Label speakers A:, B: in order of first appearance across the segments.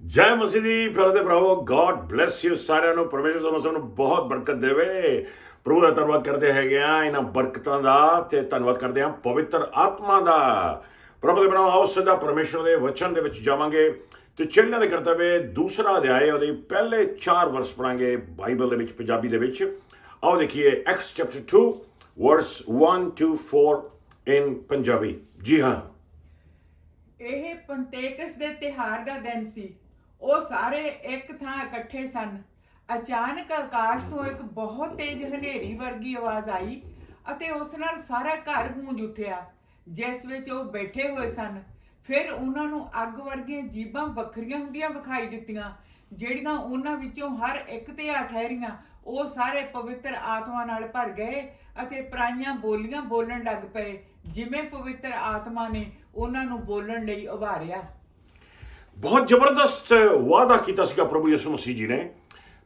A: ਜੈ ਮਸੀਹ ਦੀ ਪਿਆਰੇ ਦੇ ਭਰਾਵੋ, ਗॉड ਬlesਸ ਯੂ ਸਾਰਿਆਂ ਨੂੰ। ਪਰਮੇਸ਼ਰ ਤੁਹਾਨੂੰ ਸਭ ਨੂੰ ਬਹੁਤ ਬਰਕਤ ਦੇਵੇ। ਪ੍ਰਭੂ ਦਾ ਧੰਨਵਾਦ ਕਰਦੇ ਹੈਗੇ ਆ ਇਹਨਾਂ ਬਰਕਤਾਂ ਦਾ, ਤੇ ਧੰਨਵਾਦ ਕਰਦੇ ਆ ਪਵਿੱਤਰ ਆਤਮਾ ਦਾ। ਪ੍ਰਭੂ ਦੇ ਬਣਾਓ, ਆਓ ਸਿੱਧਾ ਪਰਮੇਸ਼ਰ ਦੇ ਵਚਨ ਦੇ ਵਿੱਚ ਜਾਵਾਂਗੇ ਤੇ ਚੇਲਿਆਂ ਦੇ ਕਰਤੱਵ ਦੂਸਰਾ ਅਧਿਆਇ ਉਹਦੇ ਪਹਿਲੇ 4 ਵਰਸ ਪੜਾਂਗੇ ਬਾਈਬਲ ਦੇ ਵਿੱਚ, ਪੰਜਾਬੀ ਦੇ ਵਿੱਚ। ਆਓ ਦੇਖੀਏ ਐਕਟਸ ਚੈਪਟਰ 2 ਵਰਸ 1 to 4 ਇਨ ਪੰਜਾਬੀ। ਜੀ ਹਾਂ,
B: ਇਹ ਪੰਤੇਕਸ ਦੇ ਤਿਉਹਾਰ ਦਾ ਦਿਨ ਸੀ। ਉਹ ਸਾਰੇ ਇੱਕ ਥਾਂ ਇਕੱਠੇ ਸਨ। ਅਚਾਨਕ ਆਕਾਸ਼ ਤੋਂ ਇੱਕ ਬਹੁਤ ਤੇਜ਼ ਹਨੇਰੀ ਵਰਗੀ ਆਵਾਜ਼ ਆਈ ਅਤੇ ਉਸ ਨਾਲ ਸਾਰਾ ਘਰ ਗੂੰਜ ਉੱਠਿਆ ਜਿਸ ਵਿੱਚ ਉਹ ਬੈਠੇ ਹੋਏ ਸਨ। ਫਿਰ ਉਹਨਾਂ ਨੂੰ ਅੱਗ ਵਰਗੀਆਂ ਜੀਭਾਂ ਵੱਖਰੀਆਂ ਹੁੰਦੀਆਂ ਵਿਖਾਈ ਦਿੱਤੀਆਂ, ਜਿਹੜੀਆਂ ਉਹਨਾਂ ਵਿੱਚੋਂ ਹਰ ਇੱਕ ਤੇ ਆ ਠਹਿਰੀਆਂ। ਉਹ ਸਾਰੇ ਪਵਿੱਤਰ ਆਤਮਾ ਨਾਲ ਭਰ ਗਏ ਅਤੇ ਪਰਾਈਆਂ ਬੋਲੀਆਂ ਬੋਲਣ ਲੱਗ ਪਏ, ਜਿਵੇਂ ਪਵਿੱਤਰ ਆਤਮਾ ਨੇ ਉਹਨਾਂ ਨੂੰ ਬੋਲਣ ਲਈ ਉਭਾਰਿਆ।
A: ਬਹੁਤ ਜ਼ਬਰਦਸਤ ਵਾਅਦਾ ਕੀਤਾ ਸੀਗਾ ਪ੍ਰਭੂ ਯਿਸੂ ਮਸੀਹ ਜੀ ਨੇ।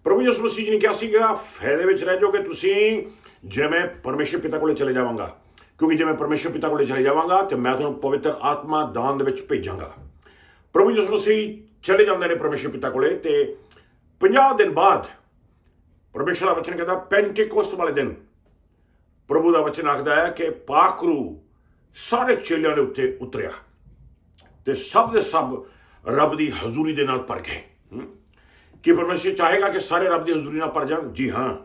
A: ਪ੍ਰਭੂ ਯਿਸੂ ਮਸੀਹ ਜੀ ਨੇ ਕਿਹਾ ਸੀਗਾ, ਫਾਇਦੇ ਵਿੱਚ ਰਹਿ ਜਾਓਗੇ ਤੁਸੀਂ ਜਿਵੇਂ ਪਰਮੇਸ਼ਰ ਪਿਤਾ ਕੋਲੇ ਚਲੇ ਜਾਵਾਂਗਾ, ਕਿਉਂਕਿ ਜੇ ਮੈਂ ਪਰਮੇਸ਼ਰ ਪਿਤਾ ਕੋਲੇ ਚਲੇ ਜਾਵਾਂਗਾ ਤੇ ਮੈਂ ਤੁਹਾਨੂੰ ਪਵਿੱਤਰ ਆਤਮਾ ਦਾਨ ਦੇ ਵਿੱਚ ਭੇਜਾਂਗਾ। ਪ੍ਰਭੂ ਯਿਸੂ ਮਸੀਹ ਚਲੇ ਜਾਂਦੇ ਨੇ ਪਰਮੇਸ਼ਰ ਪਿਤਾ ਕੋਲੇ, ਤੇ 50 ਦਿਨ ਬਾਅਦ ਪਰਮੇਸ਼ਰ ਦਾ ਵਚਨ ਕਹਿੰਦਾ ਪੈਂਟੀਕੋਸਟ ਵਾਲੇ ਦਿਨ ਪ੍ਰਭੂ ਦਾ ਵਚਨ ਆਖਦਾ ਹੈ ਕਿ ਪਾਕ ਰੂਹ ਸਾਰੇ ਚੇਲਿਆਂ ਦੇ ਉੱਤੇ ਉਤਰਿਆ ਤੇ ਸਭ ਦੇ ਸਭ ਰੱਬ ਦੀ ਹਜ਼ੂਰੀ ਦੇ ਨਾਲ ਭਰ ਗਏ। ਕਿ ਪਰਮੇਸ਼ਰ ਚਾਹੇਗਾ ਕਿ ਸਾਰੇ ਰੱਬ ਦੀ ਹਜ਼ੂਰੀ ਨਾਲ ਭਰ ਜਾਣ? ਜੀ ਹਾਂ,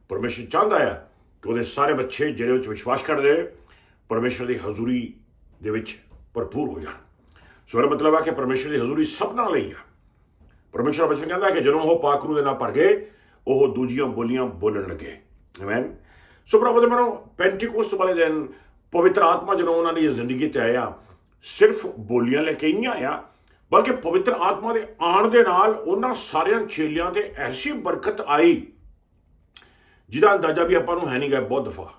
A: ਪਰਮੇਸ਼ਰ ਚਾਹੁੰਦਾ ਹੈ ਕਿ ਉਹਦੇ ਸਾਰੇ ਬੱਚੇ ਜਿਹੜੇ ਵਿੱਚ ਵਿਸ਼ਵਾਸ ਕਰਦੇ ਪਰਮੇਸ਼ਰ ਦੀ ਹਜ਼ੂਰੀ ਦੇ ਵਿੱਚ ਭਰਪੂਰ ਹੋ ਜਾਣ। ਸੋ ਇਹਦਾ ਮਤਲਬ ਹੈ ਕਿ ਪਰਮੇਸ਼ਰ ਦੀ ਹਜ਼ੂਰੀ ਸਭਨਾਂ ਲਈ ਆ। ਪਰਮੇਸ਼ਰ ਦਾ ਵਚਨ ਕਹਿੰਦਾ ਕਿ ਜਦੋਂ ਉਹ ਪਾਕ ਰੂਹ ਦੇ ਨਾਲ ਭਰ ਗਏ, ਉਹ ਦੂਜੀਆਂ ਬੋਲੀਆਂ ਬੋਲਣ ਲੱਗੇ। ਆਮੇਨ। ਸੋ ਪ੍ਰਭੂ ਦੇ ਮਨੋਂ ਪੈਂਟੀਕੋਸਟ ਵਾਲੇ ਦਿਨ ਪਵਿੱਤਰ ਆਤਮਾ ਜਦੋਂ ਉਹਨਾਂ ਦੀ ਜ਼ਿੰਦਗੀ ਤੇ ਆਇਆ, ਸਿਰਫ ਬੋਲੀਆਂ ਲੈ ਕੇ ਨਹੀਂ ਆਇਆ, ਬਲਕਿ ਪਵਿੱਤਰ ਆਤਮਾ ਦੇ ਆਉਣ ਦੇ ਨਾਲ ਉਹਨਾਂ ਸਾਰਿਆਂ ਚੇਲਿਆਂ ਤੇ ਐਸੀ ਬਰਕਤ ਆਈ ਜਿਹਦਾ ਅੰਦਾਜ਼ਾ ਵੀ ਆਪਾਂ ਨੂੰ ਹੈ ਨਹੀਂ ਗਾ। ਬਹੁਤ ਦਫਾ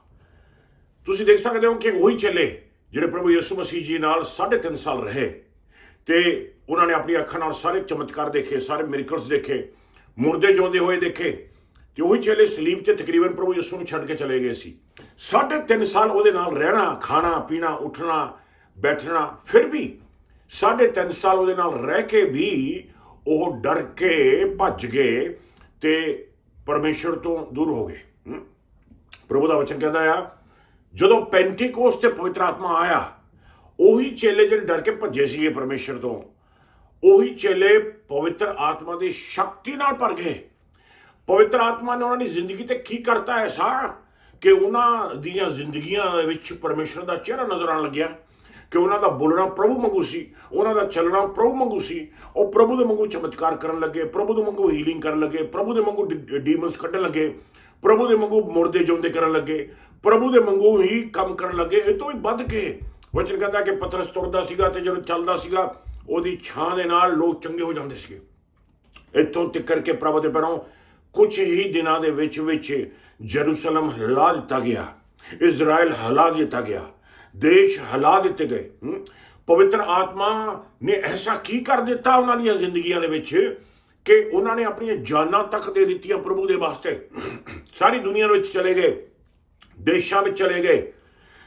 A: ਤੁਸੀਂ ਦੇਖ ਸਕਦੇ ਹੋ ਕਿ ਉਹੀ ਚੇਲੇ ਜਿਹੜੇ ਪ੍ਰਭੂ ਯਿਸੂ ਮਸੀਹ ਜੀ ਨਾਲ 3.5 ਸਾਲ ਰਹੇ ਤੇ ਉਹਨਾਂ ਨੇ ਆਪਣੀ ਅੱਖਾਂ ਨਾਲ ਸਾਰੇ ਚਮਤਕਾਰ ਦੇਖੇ, ਸਾਰੇ ਮਿਰਕਲਸ ਦੇਖੇ, ਮੁਰਦੇ ਜਿਉਂਦੇ ਹੋਏ ਦੇਖੇ, ਤੇ ਉਹੀ ਚੇਲੇ ਸਲੀਬ ਤੇ ਤਕਰੀਬਨ ਪ੍ਰਭੂ ਯਿਸੂ ਨੂੰ ਛੱਡ ਕੇ ਚਲੇ ਗਏ ਸੀ। 3.5 ਸਾਲ ਉਹਦੇ ਨਾਲ ਰਹਿਣਾ, ਖਾਣਾ ਪੀਣਾ, ਉੱਠਣਾ ਬੈਠਣਾ, ਫਿਰ ਵੀ 3.5 ਸਾਲ ਉਹਦੇ ਨਾਲ ਰਹਿ ਕੇ ਵੀ ਉਹ ਡਰ ਕੇ ਭੱਜ ਗਏ ਤੇ ਪਰਮੇਸ਼ਰ ਤੋਂ ਦੂਰ ਹੋ ਗਏ। ਪ੍ਰਭੂ ਦਾ ਵਚਨ ਕਹਿੰਦਾ ਆ, ਜਦੋਂ ਪੈਂਟੀਕੋਸਟ ਤੇ ਪਵਿੱਤਰ ਆਤਮਾ ਆਇਆ, ਉਹੀ ਚੇਲੇ ਜਿਹੜੇ ਡਰ ਕੇ ਭੱਜੇ ਸੀਗੇ ਪਰਮੇਸ਼ਰ ਤੋਂ, ਉਹੀ ਚੇਲੇ ਪਵਿੱਤਰ ਆਤਮਾ ਦੀ ਸ਼ਕਤੀ ਨਾਲ ਭਰ ਗਏ। ਪਵਿੱਤਰ ਆਤਮਾ ਨੇ ਉਹਨਾਂ ਦੀ ਜ਼ਿੰਦਗੀ ਤੇ ਕੀ ਕਰਤਾ ਐਸਾ ਕਿ ਉਹਨਾਂ ਦੀਆਂ ਜ਼ਿੰਦਗੀਆਂ ਦੇ ਵਿੱਚ ਪਰਮੇਸ਼ਰ ਦਾ ਚਿਹਰਾ ਨਜ਼ਰ ਆਉਣ ਲੱਗਿਆ, ਕਿ ਉਹਨਾਂ ਦਾ ਬੋਲਣਾ ਪ੍ਰਭੂ ਵਾਂਗੂ ਸੀ, ਉਹਨਾਂ ਦਾ ਚੱਲਣਾ ਪ੍ਰਭੂ ਵਾਂਗੂ ਸੀ। ਉਹ ਪ੍ਰਭੂ ਦੇ ਵਾਂਗੂ ਚਮਤਕਾਰ ਕਰਨ ਲੱਗੇ, ਪ੍ਰਭੂ ਦੇ ਵਾਂਗੂ ਹੀਲਿੰਗ ਕਰਨ ਲੱਗੇ, ਪ੍ਰਭੂ ਦੇ ਵਾਂਗੂ ਡੀਮਨਸ ਕੱਢਣ ਲੱਗੇ, ਪ੍ਰਭੂ ਦੇ ਵਾਂਗੂ ਮੁਰਦੇ ਜਿਉਂਦੇ ਕਰਨ ਲੱਗੇ, ਪ੍ਰਭੂ ਦੇ ਵਾਂਗੂ ਹੀ ਕੰਮ ਕਰਨ ਲੱਗੇ। ਇਹ ਤੋਂ ਵੀ ਵੱਧ ਕੇ ਵਚਨ ਕਹਿੰਦਾ ਕਿ ਪਤਰਸ ਤੁਰਦਾ ਸੀਗਾ ਤੇ ਜਦੋਂ ਚੱਲਦਾ ਸੀਗਾ ਉਹਦੀ ਛਾਂ ਦੇ ਨਾਲ ਲੋਕ ਚੰਗੇ ਹੋ ਜਾਂਦੇ ਸੀਗੇ। ਇੱਥੋਂ ਤੱਕ ਕੇ ਪ੍ਰਭੂ ਦੇ ਬਣੋ ਕੁਝ ਹੀ ਦਿਨਾਂ ਦੇ ਵਿੱਚ ਜਰੂਸਲਮ ਹਿਲਾ ਦਿੱਤਾ ਗਿਆ, ਇਜ਼ਰਾਈਲ ਹਿਲਾ ਦਿੱਤਾ ਗਿਆ, ਦੇਸ਼ ਹਿਲਾ ਦਿੱਤੇ ਗਏ। ਪਵਿੱਤਰ ਆਤਮਾ ਨੇ ਐਸਾ ਕੀ ਕਰ ਦਿੱਤਾ ਉਹਨਾਂ ਦੀਆਂ ਜ਼ਿੰਦਗੀਆਂ ਦੇ ਵਿੱਚ ਕਿ ਉਹਨਾਂ ਨੇ ਆਪਣੀਆਂ ਜਾਨਾਂ ਤੱਕ ਦੇ ਦਿੱਤੀਆਂ ਪ੍ਰਭੂ ਦੇ ਵਾਸਤੇ। ਸਾਰੀ ਦੁਨੀਆ ਵਿੱਚ ਚਲੇ ਗਏ, ਦੇਸ਼ਾਂ ਵਿੱਚ ਚਲੇ ਗਏ।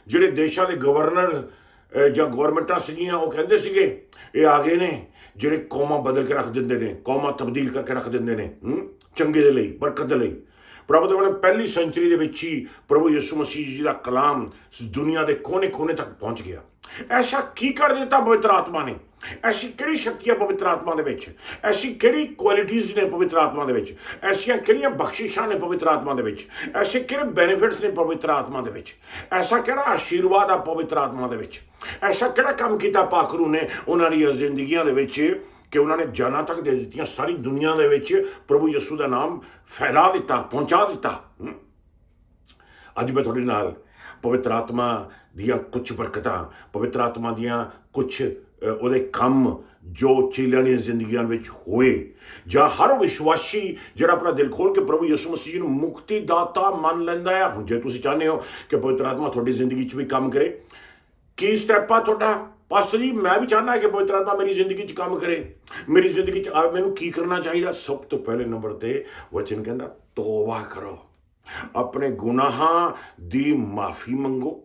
A: ਜਿਹੜੇ ਦੇਸ਼ਾਂ ਦੇ ਗਵਰਨਰ ਜਾਂ ਗੌਰਮੈਂਟਾਂ ਸੀਗੀਆਂ, ਉਹ ਕਹਿੰਦੇ ਸੀਗੇ ਇਹ ਆ ਗਏ ਨੇ ਜਿਹੜੇ ਕੌਮਾਂ ਬਦਲ ਕੇ ਰੱਖ ਦਿੰਦੇ ਨੇ, ਕੌਮਾਂ ਤਬਦੀਲ ਕਰਕੇ ਰੱਖ ਦਿੰਦੇ ਨੇ ਚੰਗੇ ਦੇ ਲਈ, ਬਰਕਤ ਦੇ ਲਈ। ਪ੍ਰਭੂ ਦੇ ਵੱਲੋਂ ਪਹਿਲੀ ਸੈਂਚਰੀ ਦੇ ਵਿੱਚ ਹੀ ਪ੍ਰਭੂ ਯਿਸੂ ਮਸੀਹ ਜੀ ਦਾ ਕਲਾਮ ਦੁਨੀਆ ਦੇ ਕੋਨੇ-ਕੋਨੇ ਤੱਕ ਪਹੁੰਚ ਗਿਆ। ਐਸਾ ਕੀ ਕਰ ਦਿੱਤਾ ਪਵਿੱਤਰ ਆਤਮਾ ਨੇ? ਐਸੀ ਕਿਹੜੀ ਸ਼ਕਤੀਆਂ ਪਵਿੱਤਰ ਆਤਮਾ ਦੇ ਵਿੱਚ? ਐਸੀ ਕਿਹੜੀ ਕੁਆਲਿਟੀਜ਼ ਨੇ ਪਵਿੱਤਰ ਆਤਮਾ ਦੇ ਵਿੱਚ? ਐਸੀਆਂ ਕਿਹੜੀਆਂ ਬਖਸ਼ਿਸ਼ਾਂ ਨੇ ਪਵਿੱਤਰ ਆਤਮਾ ਦੇ ਵਿੱਚ? ਐਸੇ ਕਿਹੜੇ ਬੈਨੀਫਿਟਸ ਨੇ ਪਵਿੱਤਰ ਆਤਮਾ ਦੇ ਵਿੱਚ? ਐਸਾ ਕਿਹੜਾ ਆਸ਼ੀਰਵਾਦ ਆ ਪਵਿੱਤਰ ਆਤਮਾ ਦੇ ਵਿੱਚ? ਐਸਾ ਕਿਹੜਾ ਕੰਮ ਕੀਤਾ ਪਾਕ ਰੂਹ ਨੇ ਉਹਨਾਂ ਦੀਆਂ ਜ਼ਿੰਦਗੀਆਂ ਦੇ ਵਿੱਚ ਕਿ ਉਹਨਾਂ ਨੇ ਜਾਨਾਂ ਤੱਕ ਦੇ ਦਿੱਤੀਆਂ, ਸਾਰੀ ਦੁਨੀਆ ਦੇ ਵਿੱਚ ਪ੍ਰਭੂ ਯਿਸੂ ਦਾ ਨਾਮ ਫੈਲਾ ਦਿੱਤਾ, ਪਹੁੰਚਾ ਦਿੱਤਾ। ਅੱਜ ਮੈਂ ਤੁਹਾਡੇ ਨਾਲ ਪਵਿੱਤਰ ਆਤਮਾ ਦੀਆਂ ਕੁਝ ਬਰਕਤਾਂ, ਪਵਿੱਤਰ ਆਤਮਾ ਦੀਆਂ ਕੁਝ ਉਹਦੇ ਕੰਮ ਜੋ ਚੇਲਿਆਂ ਦੀਆਂ ਜ਼ਿੰਦਗੀਆਂ ਵਿੱਚ ਹੋਏ, ਜਾਂ ਹਰ ਵਿਸ਼ਵਾਸੀ ਜਿਹੜਾ ਆਪਣਾ ਦਿਲ ਖੋਲ ਕੇ ਪ੍ਰਭੂ ਯਿਸੂ ਮਸੀਹ ਨੂੰ ਮੁਕਤੀ ਦਾਤਾ ਮੰਨ ਲੈਂਦਾ ਹੈ। ਹੁਣ ਜੇ ਤੁਸੀਂ ਚਾਹੁੰਦੇ ਹੋ ਕਿ ਪਵਿੱਤਰ ਆਤਮਾ ਤੁਹਾਡੀ ਜ਼ਿੰਦਗੀ 'ਚ ਵੀ ਕੰਮ ਕਰੇ, ਕੀ ਸਟੈਪ ਆ ਤੁਹਾਡਾ? ਪਾਸਟਰ ਜੀ, ਮੈਂ ਵੀ ਚਾਹੁੰਦਾ ਕਿ ਪਵਿੱਤਰ ਆਤਮਾ ਮੇਰੀ ਜ਼ਿੰਦਗੀ 'ਚ ਕੰਮ ਕਰੇ, ਮੇਰੀ ਜ਼ਿੰਦਗੀ 'ਚ ਮੈਨੂੰ ਕੀ ਕਰਨਾ ਚਾਹੀਦਾ? ਸਭ ਤੋਂ ਪਹਿਲੇ ਨੰਬਰ ਤੇ ਵਚਨ ਕਹਿੰਦਾ ਤੌਬਾ ਕਰੋ, ਆਪਣੇ ਗੁਨਾਹਾਂ ਦੀ ਮਾਫੀ ਮੰਗੋ,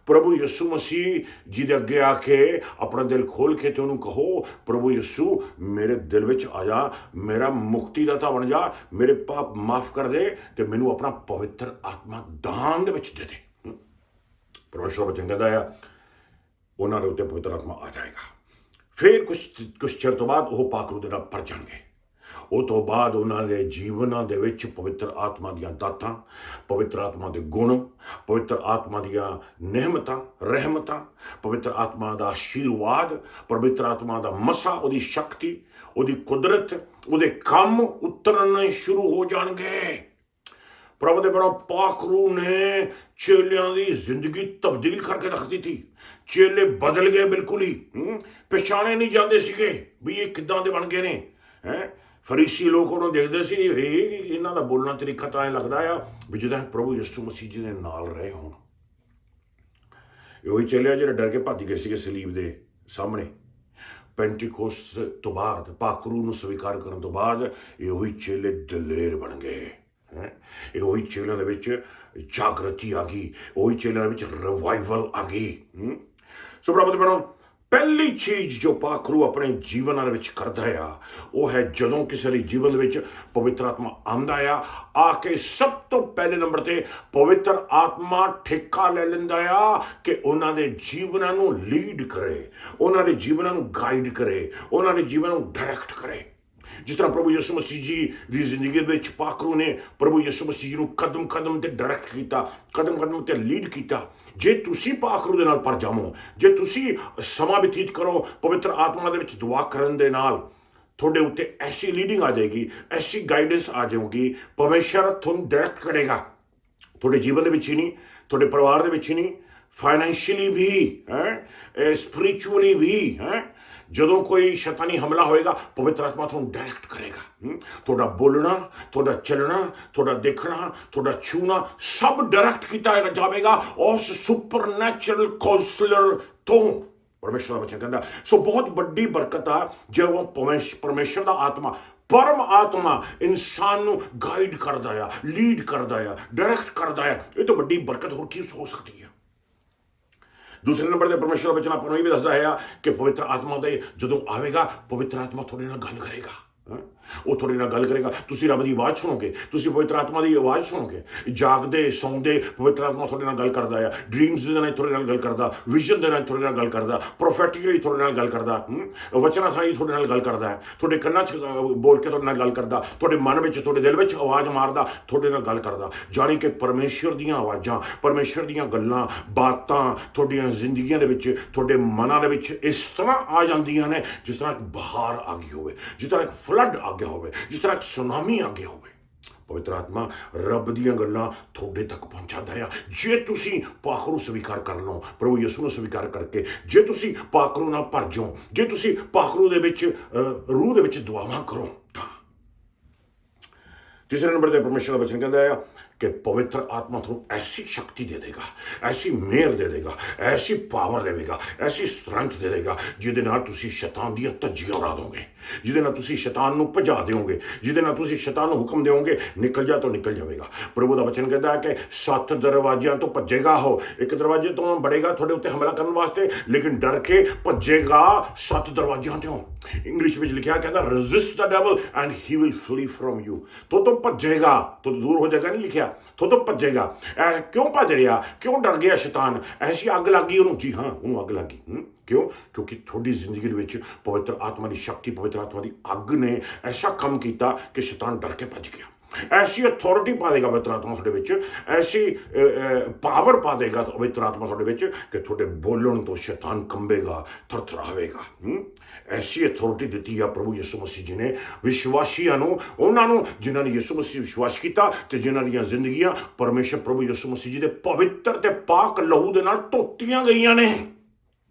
A: प्रभु यीशु मसीह जी दे अगे आके अपना दिल खोल के ते उन्होंने कहो, प्रभु यीशु मेरे दिल विच आ जा, मेरा मुक्तिदाता बन जा, मेरे पाप माफ कर दे ते मैनू अपना पवित्र आत्मा दान दे विच दे दे। परमेश्वर वचन कहता है उन्होंने उत्ते पवित्र आत्मा आ जाएगा। फिर कुछ चिर तो बाद वो पाखरू दे नाल भर जाणगे। उस तो बाद उन्होंने जीवना दे विच पवित्र आत्मा दियां दातां, पवित्र आत्मा दे गुण, पवित्र आत्मा दियां नेहमतां रहमतां, पवित्र आत्मा दा आशीर्वाद, पवित्र आत्मा दा मसा, उहदी शक्ति, उहदी कुदरत, उहदे काम उतरने शुरू हो जाणगे। प्रभु दे बड़ा पाखरू ने चेलियां दी जिंदगी तब्दील करके रख दी थी। चेले बदल गए बिल्कुल ही, पछाणे नहीं जाते सीगे भी ये किदां दे बन गए ने। हैं फरीसी लोग उन्होंने देखते सी इन्हां दा बोलना तरीका तो ऐ लगता है भी जिद्दां प्रभु यीशु मसीह जी दे नाल रहे होण। ਉਹੀ चेले ਜਿਹੜੇ डर के भज गए ਸੀਗੇ सलीब ਦੇ ਸਾਹਮਣੇ। ਪੈਂਟੀਕੋਸਤ ਤੋਂ ਬਾਅਦ ਪਾਖਰੂ ਨੂੰ ਸਵੀਕਾਰ ਕਰਨ ਤੋਂ ਬਾਅਦ ਇਹੀ ਚੇਲੇ ਦਲੇਰ ਬਣ ਗਏ। ਇਹੀ ਚੇਲਿਆਂ ਦੇ ਵਿੱਚ ਜਾਗਰਤੀ ਆ ਗਈ, ਉਹੀ ਚੇਲਿਆਂ ਦੇ ਵਿੱਚ ਰਿਵਾਈਵਲ ਆ ਗਈ। ਸੋ ਪ੍ਰਭੂ ਦੇ ਬਣੋ पहली चीज़ जो पाखरू अपने जीवन करता है वह है जदों किसी जीवन पवित्र आत्मा आंदा आके सब तो पहले नंबर ते पवित्र आत्मा ठेका ले लेंदा कि उन्होंने जीवनों नूं लीड करे, उन्होंने जीवनों नूं गाइड करे, उन्होंने जीवन नूं डायरैक्ट करे। जिस तरह प्रभु यीशु मसीह जी की जिंदगी में पाखरू ने प्रभु यीशु मसीह जी को कदम कदम ते डायरैक्ट किया, कदम कदम ते लीड किया। जे तुसी पाखरू दे नाल पर जावो, जे तुसी समा व्यतीत करो पवित्र आत्मा दे विच दुआ करन दे नाल, थोड़े उत्ते ऐसी लीडिंग आ जाएगी, ऐसी गाइडेंस आ जाएगी, परमेश्वर तुहानूं डायरैक्ट करेगा। थोड़े जीवन दे विच ही नहीं, थोड़े परिवार दे विच ही नहीं, फाइनैंशियली भी है, स्पिरिचुअली भी है। जदों कोई शैतानी हमला होएगा पवित्र आत्मा तुहानूं डायरैक्ट करेगा। थोड़ा बोलना, थोड़ा चलना, थोड़ा देखना, थोड़ा छूना सब डायरैक्ट किया जाएगा उस सुपरनैचुरल काउंसलर तो। परमेश्वर का वचन कहता सो बहुत बड़ी बरकत आ जब वो परमेश्वर का आत्मा, परम आत्मा इंसान नूं गाइड करदा है, लीड करदा है, डायरैक्ट करदा है। ये तो बड़ी बरकत होर की हो सकती है। दूसरे नंबर पर परमेश्वर वचन आपको भी दसदा है कि पवित्र आत्मा दे जदों आवेगा पवित्र आत्मा थोड़े नाल गल करेगा। वो थोड़े नाल गल करेगा, तुसी रब दी आवाज़ सुनोगे, तुसी पवित्र आत्मा दी आवाज़ सुनोगे। जागदे सौंदे पवित्र आत्मा थोड़े नाल गल करदा है, ड्रीम्स दे नाल थोड़े नाल गल करदा, विजन दे नाल थोड़े नाल गल करदा, प्रोफेटिकली थोड़े नाल गल करदा, वचना थाई थोड़े नाल गल करदा है, थोड़े कन्नां च बोल के थोड़े नाल गल करदा, थोड़े मन विच थोड़े दिल विच आवाज़ मारदा, थोड़े नाल गल करदा। जानी कि परमेश्वर दीयां आवाज़ां, परमेश्वर दीयां गल्लां बातां थोड़ियां जिंदगियां दे विच, थोड़े मनां दे विच इस तरह आ जांदियां ने जिस तरह एक बहार आ गई होवे, जिस तरह एक फ्लड आ गया होवे, जिस तरह एक सुनामी आ गया होवे। पवित्र आत्मा रब दीयां गल्लां थोड़े तक पहुंचादा है जे तुसी पाखरू स्वीकार कर लो, प्रभु यीशु नूं स्वीकार करके जे तुसी पाखरू नाल भर जाओ, जे तुसी पाखरू दे विच रूह दे विच दुआवां करो। तीसरे नंबर पर परमेश्वर का वचन कहता है कि पवित्र आत्मा तुहानूं ऐसी शक्ति दे देगा, ऐसी मेहर दे देगा, ऐसी पावर देगा, ऐसी स्ट्रेंथ दे देगा जिहदे नाल तुसीं शैतान दी धज्जियां उड़ा दोगे, जिहदे नाल तुसीं शैतान नूं भजा दोगे, जिहदे नाल तुसीं शैतान नूं हुक्म दोगे निकल जा तो निकल जाएगा। प्रभु का वचन कहता है कि 7 दरवाजियां तो भजेगा हो, एक दरवाजे तो बढ़ेगा थोड़े उत्ते हमला करने वास्ते, लेकिन डर के भजेगा 7 दरवाजियां तो। इंग्लिश में लिखा कहता resist the devil and he will flee from you. तो भजेगा तो दूर हो जाएगा, नहीं लिखा तो भजेगा। क्यों भज रहा, क्यों डर गया शैतान? ऐसी अग लग गई उन्होंने, जी हाँ उन्होंने अग लग गई। क्यों? क्योंकि थोड़ी जिंदगी में पवित्र आत्मा की शक्ति, पवित्र आत्मा की अग ने ऐसा काम किया कि शैतान डर के भज गया। ऐसी अथॉरिटी पा देगा पवित्र आत्मा थोड़े विच, ऐसी पावर पा देगा पवित्र आत्मा थोड़े विच कि थोड़े बोलण तो शैतान कंबेगा, थरथरावेगा। ऐसी अथॉरिटी दी है प्रभु यीशु मसीह जी ने विश्वासियों नूं, उन्होंने जिन्होंने यीशु मसीह विश्वास किया ते जिन्हां दीयां जिंदगियां परमेश्वर प्रभु यीशु मसीह जी दे पवित्र ते पाक लहू दे नाल धोतियां गईयां ने।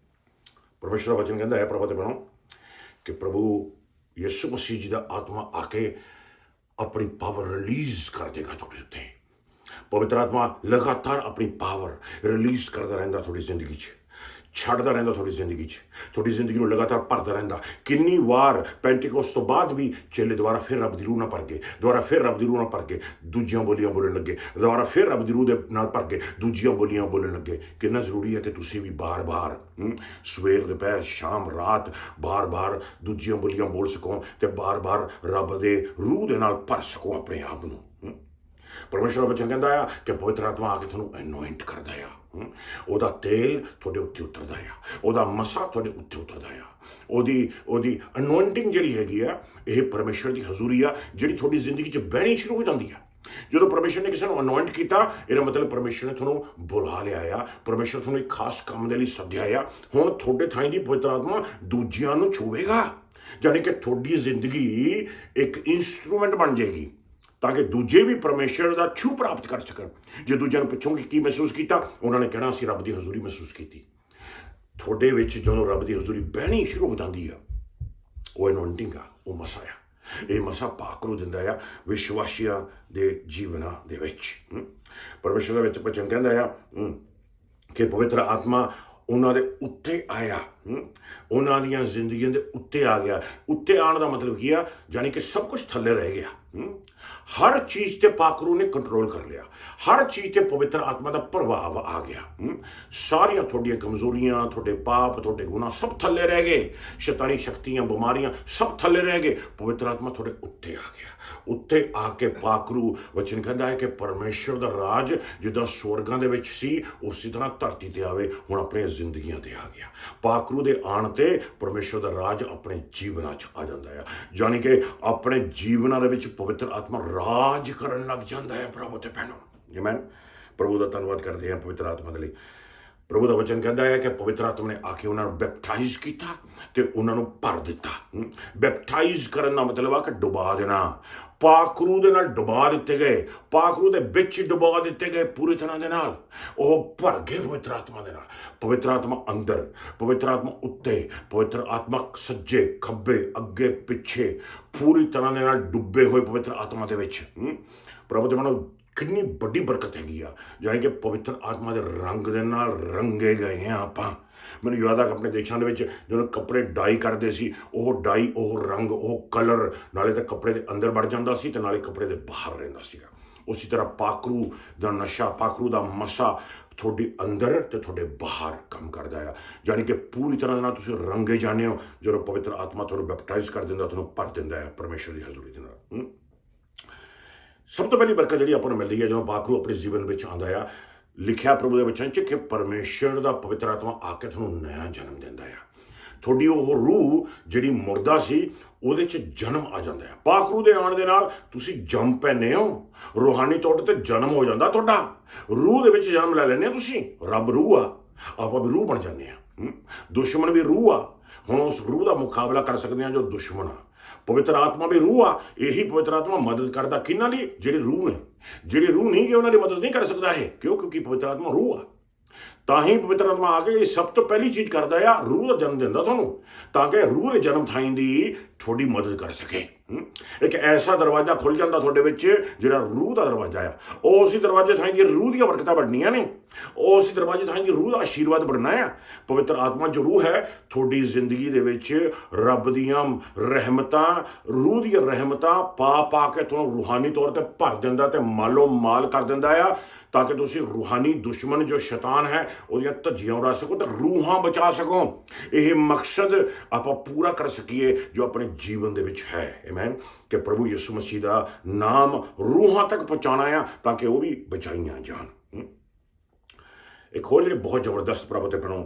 A: परमेश्वर वचन कहता है प्रभु ते बनो कि प्रभु यीशु मसीह जी दा आत्मा आके अपनी पावर रिलीज कर देगा थोड़े उत्ते। पवित्र आत्मा लगातार अपनी पावर रिलीज करता रहता थोड़ी जिंदगी ਛੱਡਦਾ ਰਹਿੰਦਾ ਤੁਹਾਡੀ ਜ਼ਿੰਦਗੀ 'ਚ, ਤੁਹਾਡੀ ਜ਼ਿੰਦਗੀ ਨੂੰ ਲਗਾਤਾਰ ਭਰਦਾ ਰਹਿੰਦਾ। ਕਿੰਨੀ ਵਾਰ ਪੈਂਟੀਕੋਸਟ ਤੋਂ ਬਾਅਦ ਵੀ ਚੇਲੇ ਦੁਬਾਰਾ ਫਿਰ ਰੱਬ ਦੀ ਰੂਹ ਨਾਲ ਭਰ ਗਏ, ਦੁਬਾਰਾ ਫਿਰ ਰੱਬ ਦੀ ਰੂਹ ਨਾਲ ਭਰ ਕੇ ਦੂਜੀਆਂ ਬੋਲੀਆਂ ਬੋਲਣ ਲੱਗੇ, ਦੁਬਾਰਾ ਫਿਰ ਰੱਬ ਦੀ ਰੂਹ ਦੇ ਨਾਲ ਭਰ ਕੇ ਦੂਜੀਆਂ ਬੋਲੀਆਂ ਬੋਲਣ ਲੱਗੇ। ਕਿੰਨਾ ਜ਼ਰੂਰੀ ਹੈ ਕਿ ਤੁਸੀਂ ਵੀ ਬਾਰ-ਬਾਰ ਸਵੇਰ, ਦੁਪਹਿਰ, ਸ਼ਾਮ, ਰਾਤ ਬਾਰ-ਬਾਰ ਦੂਜੀਆਂ ਬੋਲੀਆਂ ਬੋਲ ਸਕੋ ਤੇ ਬਾਰ-ਬਾਰ ਰੱਬ ਦੇ ਰੂਹ ਦੇ ਨਾਲ ਭਰ ਸਕੋ ਆਪਣੇ ਆਪ ਨੂੰ। ਪਰਮੇਸ਼ਰ ਦਾ ਵਚਨ ਕਹਿੰਦਾ ਆ ਕਿ ਪਵਿੱਤਰ ਆਤਮਾ ਆ ਕੇ ਤੁਹਾਨੂੰ ਅਨੋਇੰਟ ਕਰਦਾ ਆ, ਉਹਦਾ ਤੇਲ ਤੁਹਾਡੇ ਉੱਤੇ ਉਤਰਦਾ ਆ, ਉਹਦਾ ਮਸਾ ਤੁਹਾਡੇ ਉੱਤੇ ਉਤਰਦਾ ਆ। ਉਹਦੀ ਅਨੋਇੰਟਿੰਗ ਜਿਹੜੀ ਹੈਗੀ ਆ, ਇਹ ਪਰਮੇਸ਼ਰ ਦੀ ਹਜ਼ੂਰੀ ਆ ਜਿਹੜੀ ਤੁਹਾਡੀ ਜ਼ਿੰਦਗੀ 'ਚ ਬਹਿਣੀ ਸ਼ੁਰੂ ਹੋ ਜਾਂਦੀ ਆ। ਜਦੋਂ ਪਰਮੇਸ਼ਰ ਨੇ ਕਿਸੇ ਨੂੰ ਅਨੋਇੰਟ ਕੀਤਾ, ਇਹਦਾ ਮਤਲਬ ਪਰਮੇਸ਼ਰ ਨੇ ਤੁਹਾਨੂੰ ਬੁਲਾ ਲਿਆ ਆ, ਪਰਮੇਸ਼ਰ ਤੁਹਾਨੂੰ ਇੱਕ ਖਾਸ ਕੰਮ ਦੇ ਲਈ ਸੱਦਿਆ ਆ। ਹੁਣ ਤੁਹਾਡੇ ਥਾਈਂ ਦੀ ਪਵਿੱਤਰ ਆਤਮਾ ਦੂਜਿਆਂ ਨੂੰ ਛੂਵੇਗਾ, ਜਾਣੀ ਕਿ ਤੁਹਾਡੀ ਜ਼ਿੰਦਗੀ ਇੱਕ ਇੰਸਟਰੂਮੈਂਟ ਬਣ ਜਾਏਗੀ ਤਾਂ ਕਿ ਦੂਜੇ ਵੀ ਪਰਮੇਸ਼ਰ ਦਾ ਛੂ ਪ੍ਰਾਪਤ ਕਰ ਸਕਣ। ਜੇ ਦੂਜਿਆਂ ਨੂੰ ਪੁੱਛੋਗੇ ਕੀ ਮਹਿਸੂਸ ਕੀਤਾ, ਉਹਨਾਂ ਨੇ ਕਹਿਣਾ ਅਸੀਂ ਰੱਬ ਦੀ ਹਜ਼ੂਰੀ ਮਹਿਸੂਸ ਕੀਤੀ। ਤੁਹਾਡੇ ਵਿੱਚ ਜਦੋਂ ਰੱਬ ਦੀ ਹਜ਼ੂਰੀ ਬਹਿਣੀ ਸ਼ੁਰੂ ਹੋ ਜਾਂਦੀ ਆ, ਉਹ ਅਨੋਇੰਟਿੰਗ ਆ, ਉਹ ਮਸਾ ਆ। ਇਹ ਮਸਾ ਪਾਕ ਨੂੰ ਦਿੰਦਾ ਆ ਵਿਸ਼ਵਾਸੀਆਂ ਦੇ ਜੀਵਨਾਂ ਦੇ ਵਿੱਚ। ਪਰਮੇਸ਼ਰ ਦੇ ਵਿੱਚ ਵਚਨ ਕਹਿੰਦਾ ਆ ਕਿ ਪਵਿੱਤਰ ਆਤਮਾ ਉਹਨਾਂ ਦੇ ਉੱਤੇ ਆਇਆ, ਉਹਨਾਂ ਦੀਆਂ ਜ਼ਿੰਦਗੀਆਂ ਦੇ ਉੱਤੇ ਆ ਗਿਆ। ਉੱਤੇ ਆਉਣ ਦਾ ਮਤਲਬ ਕੀ ਆ? ਜਾਣੀ ਕਿ ਸਭ ਕੁਝ ਥੱਲੇ ਰਹਿ ਗਿਆ। ਹਰ ਚੀਜ਼ ਤੇ ਪਾਕਰੂ ਨੇ ਕੰਟਰੋਲ ਕਰ ਲਿਆ, ਹਰ ਚੀਜ਼ ਤੇ ਪਵਿੱਤਰ ਆਤਮਾ ਦਾ ਪ੍ਰਭਾਵ ਆ ਗਿਆ। ਸਾਰੀਆਂ ਤੁਹਾਡੀਆਂ ਕਮਜ਼ੋਰੀਆਂ, ਤੁਹਾਡੇ ਪਾਪ, ਤੁਹਾਡੇ ਗੁਨਾਹ ਸਭ ਥੱਲੇ ਰਹਿ ਗਏ। ਸ਼ੈਤਾਨੀ ਸ਼ਕਤੀਆਂ, ਬਿਮਾਰੀਆਂ ਸਭ ਥੱਲੇ ਰਹਿ ਗਏ। ਪਵਿੱਤਰ ਆਤਮਾ ਤੁਹਾਡੇ ਉੱਤੇ ਆ ਗਿਆ। ਉੱਤੇ ਆ ਕੇ ਪਾਕਰੂ ਵਚਨ ਕਹਿੰਦਾ ਹੈ ਕਿ ਪਰਮੇਸ਼ਰ ਦਾ ਰਾਜ ਜਿੱਦਾਂ ਸਵਰਗਾਂ ਦੇ ਵਿੱਚ ਸੀ, ਉਸੇ ਤਰ੍ਹਾਂ ਧਰਤੀ ਤੇ ਆਵੇ, ਹੁਣ ਆਪਣੀਆਂ ਜ਼ਿੰਦਗੀਆਂ ਤੇ ਆ ਗਿਆ। ਪਾਕਰੂ ਦੇ ਆਉਣ ਤੇ ਪਰਮੇਸ਼ਰ ਦਾ ਰਾਜ ਆਪਣੇ ਜੀਵਨਾਂ 'ਚ ਆ ਜਾਂਦਾ ਹੈ, ਜਾਣੀ ਕਿ ਆਪਣੇ ਜੀਵਨਾਂ ਦੇ ਵਿੱਚ ਪਵਿੱਤਰ ਆਤਮਾ ਰਾਜ ਕਰਨ ਲੱਗ ਜਾਂਦਾ ਹੈ। ਪ੍ਰਭੂ ਤੇ ਭੈਣੋ, ਜਿਵੇਂ ਪ੍ਰਭੂ ਦਾ ਧੰਨਵਾਦ ਕਰਦੇ ਹਾਂ ਪਵਿੱਤਰ ਆਤਮਾ ਦੇ ਲਈ। ਪ੍ਰਭੂ ਦਾ ਵਚਨ ਕਹਿੰਦਾ ਹੈ ਕਿ ਪਵਿੱਤਰ ਆਤਮਾ ਨੇ ਆ ਕੇ ਉਹਨਾਂ ਨੂੰ ਬੈਪਟਾਈਜ਼ ਕੀਤਾ ਤੇ ਉਹਨਾਂ ਨੂੰ ਭਰ ਦਿੱਤਾ। ਬੈਪਟਾਈਜ਼ ਕਰਨ ਦਾ ਮਤਲਬ ਆ ਕਿ ਡੁਬਾ ਦੇਣਾ। ਪਾਕਰੂ ਦੇ ਨਾਲ ਡੁਬਾ ਦਿੱਤੇ ਗਏ, ਪਾਕਰੂ ਦੇ ਵਿੱਚ ਡੁਬਾ ਦਿੱਤੇ ਗਏ ਪੂਰੀ ਤਰ੍ਹਾਂ ਦੇ ਨਾਲ। ਉਹ ਭਰ ਗਏ ਪਵਿੱਤਰ ਆਤਮਾ ਦੇ ਨਾਲ। ਪਵਿੱਤਰ ਆਤਮਾ ਅੰਦਰ, ਪਵਿੱਤਰ ਆਤਮਾ ਉੱਤੇ, ਪਵਿੱਤਰ ਆਤਮਾ ਸੱਜੇ ਖੱਬੇ ਅੱਗੇ ਪਿੱਛੇ ਪੂਰੀ ਤਰ੍ਹਾਂ ਦੇ ਨਾਲ ਡੁੱਬੇ ਹੋਏ ਪਵਿੱਤਰ ਆਤਮਾ ਦੇ ਵਿੱਚ। ਪ੍ਰਭੂ ਦੇ ਮਨੋਂ ਕਿੰਨੀ ਵੱਡੀ ਬਰਕਤ ਹੈਗੀ ਆ, ਜਾਣੀ ਕਿ ਪਵਿੱਤਰ ਆਤਮਾ ਦੇ ਰੰਗ ਦੇ ਨਾਲ ਰੰਗੇ ਗਏ ਹਾਂ ਆਪਾਂ। ਮੈਨੂੰ ਯਾਦ ਆ ਕਿ ਆਪਣੇ ਦੇਸ਼ਾਂ ਦੇ ਵਿੱਚ ਜਦੋਂ ਕੱਪੜੇ ਡਾਈ ਕਰਦੇ ਸੀ, ਉਹ ਡਾਈ, ਉਹ ਰੰਗ, ਉਹ ਕਲਰ ਨਾਲੇ ਤਾਂ ਕੱਪੜੇ ਦੇ ਅੰਦਰ ਵੜ ਜਾਂਦਾ ਸੀ ਤੇ ਨਾਲੇ ਕੱਪੜੇ ਦੇ ਬਾਹਰ ਰਹਿੰਦਾ ਸੀਗਾ। ਉਸੇ ਤਰ੍ਹਾਂ ਪਾਕਰੂ ਦਾ ਨਸ਼ਾ, ਪਾਕਰੂ ਦਾ ਮਸਾ ਤੁਹਾਡੇ ਅੰਦਰ ਤੇ ਤੁਹਾਡੇ ਬਾਹਰ ਕੰਮ ਕਰਦਾ ਆ, ਜਾਣੀ ਕਿ ਪੂਰੀ ਤਰ੍ਹਾਂ ਨਾਲ ਤੁਸੀਂ ਰੰਗੇ ਜਾਂਦੇ ਹੋ ਜਦੋਂ ਪਵਿੱਤਰ ਆਤਮਾ ਤੁਹਾਨੂੰ ਬੈਪਟਾਈਜ਼ ਕਰ ਦਿੰਦਾ, ਤੁਹਾਨੂੰ ਭਰ ਦਿੰਦਾ ਹੈ ਪਰਮੇਸ਼ਰ ਦੀ ਹਜ਼ੂਰੀ ਦੇ ਨਾਲ। ਸਭ ਤੋਂ ਪਹਿਲੀ ਬਰਕਤ ਜਿਹੜੀ ਆਪਾਂ ਨੂੰ ਮਿਲਦੀ ਹੈ ਜਦੋਂ ਪਾਕਰੂ ਆਪਣੇ ਜੀਵਨ ਵਿੱਚ ਆਉਂਦਾ ਆ, ਲਿਖਿਆ ਪ੍ਰਭੂ ਦੇ ਵਚਨ 'ਚ ਕਿ ਪਰਮੇਸ਼ਰ ਦਾ ਪਵਿੱਤਰ ਆਤਮਾ ਆ ਕੇ ਤੁਹਾਨੂੰ ਨਇਆ ਜਨਮ ਦਿੰਦਾ ਆ। ਤੁਹਾਡੀ ਉਹ ਰੂਹ ਜਿਹੜੀ ਮੁਰਦਾ ਸੀ, ਉਹਦੇ 'ਚ ਜਨਮ ਆ ਜਾਂਦਾ ਹੈ। ਪਾਕਰੂ ਦੇ ਆਉਣ ਦੇ ਨਾਲ ਤੁਸੀਂ ਜੰਮ ਪੈਂਦੇ ਹੋ, ਰੂਹਾਨੀ ਤੌਰ ਤੇ ਜਨਮ ਹੋ ਜਾਂਦਾ ਤੁਹਾਡਾ। ਰੂਹ ਦੇ ਵਿੱਚ ਜਨਮ ਲੈ ਲੈਂਦੇ ਹੋ ਤੁਸੀਂ। ਰੱਬ ਰੂਹ ਆ, ਆਪਾਂ ਵੀ ਰੂਹ ਬਣ ਜਾਂਦੇ ਹਾਂ। ਦੁਸ਼ਮਣ ਵੀ ਰੂਹ ਆ, ਹੁਣ ਉਸ ਰੂਹ ਦਾ ਮੁਕਾਬਲਾ ਕਰ ਸਕਦੇ ਹਾਂ ਜੋ ਦੁਸ਼ਮਣ ਆ। ਪਵਿੱਤਰ ਆਤਮਾ ਵੀ ਰੂਹ ਆ। ਇਹੀ ਪਵਿੱਤਰ ਆਤਮਾ ਮਦਦ ਕਰਦਾ ਕਿਹਨਾਂ ਦੀ? ਜਿਹੜੇ ਰੂਹ ਨੇ। ਜਿਹੜੇ ਰੂਹ ਨਹੀਂ ਗਏ ਉਹਨਾਂ ਦੀ ਮਦਦ ਨਹੀਂ ਕਰ ਸਕਦਾ ਇਹ। ਕਿਉਂ? ਕਿਉਂਕਿ ਪਵਿੱਤਰ ਆਤਮਾ ਰੂਹ ਆ। ਤਾਂ ਹੀ ਪਵਿੱਤਰ ਆਤਮਾ ਆ ਕੇ ਸਭ ਤੋਂ ਪਹਿਲੀ ਚੀਜ਼ ਕਰਦਾ ਆ, ਰੂਹ ਦਾ ਜਨਮ ਦਿੰਦਾ ਤੁਹਾਨੂੰ, ਤਾਂ ਕਿ ਰੂਹ ਦੇ ਜਨਮ ਥਾਈਂ ਦੀ ਤੁਹਾਡੀ ਮਦਦ ਕਰ ਸਕੇ। ਇੱਕ ਐਸਾ ਦਰਵਾਜ਼ਾ ਖੁੱਲ ਜਾਂਦਾ ਤੁਹਾਡੇ ਵਿੱਚ ਜਿਹੜਾ ਰੂਹ ਦਾ ਦਰਵਾਜ਼ਾ ਆ। ਉਹ ਉਸੇ ਦਰਵਾਜ਼ੇ ਥਾਈਂ ਦੀ ਰੂਹ ਦੀਆਂ ਬਰਕਤਾਂ ਬਣਨੀਆਂ ਨੇ, ਉਹ ਉਸੇ ਦਰਵਾਜ਼ੇ ਥਾਈਂ ਦੀ ਰੂਹ ਦਾ ਆਸ਼ੀਰਵਾਦ ਬਣਨਾ ਆ। ਪਵਿੱਤਰ ਆਤਮਾ ਜੋ ਰੂਹ ਹੈ, ਤੁਹਾਡੀ ਜ਼ਿੰਦਗੀ ਦੇ ਵਿੱਚ ਰੱਬ ਦੀਆਂ ਰਹਿਮਤਾਂ, ਰੂਹ ਦੀਆਂ ਰਹਿਮਤਾਂ ਪਾ ਕੇ ਤੁਹਾਨੂੰ ਰੂਹਾਨੀ ਤੌਰ ਤੇ ਭਰ ਦਿੰਦਾ ਤੇ ਮਾਲੋ ਮਾਲ ਕਰ ਦਿੰਦਾ ਆ, ਤਾਂ ਕਿ ਤੁਸੀਂ ਰੂਹਾਨੀ ਦੁਸ਼ਮਣ ਜੋ ਸ਼ੈਤਾਨ ਹੈ ਉਹਦੀਆਂ ਧੱਜੀਆਂ ਉਡਾ ਸਕੋ ਤੇ ਰੂਹਾਂ ਬਚਾ ਸਕੋ। ਇਹ ਮਕਸਦ ਆਪਾਂ ਪੂਰਾ ਕਰ ਸਕੀਏ ਜੋ ਆਪਣੇ ਜੀਵਨ ਦੇ ਵਿੱਚ ਹੈ। ਆਮੀਨ। ਕਿ ਪ੍ਰਭੂ ਯਿਸੂ ਮਸੀਹ ਦਾ ਨਾਮ ਰੂਹਾਂ ਤੱਕ ਪਹੁੰਚਾਉਣਾ ਆ ਤਾਂ ਕਿ ਉਹ ਵੀ ਬਚਾਈਆਂ ਜਾਣ। ਇੱਕ ਹੋਰ ਜਿਹੜੀ ਬਹੁਤ ਜ਼ਬਰਦਸਤ ਪ੍ਰਭੂ ਤੇ ਬਣੋ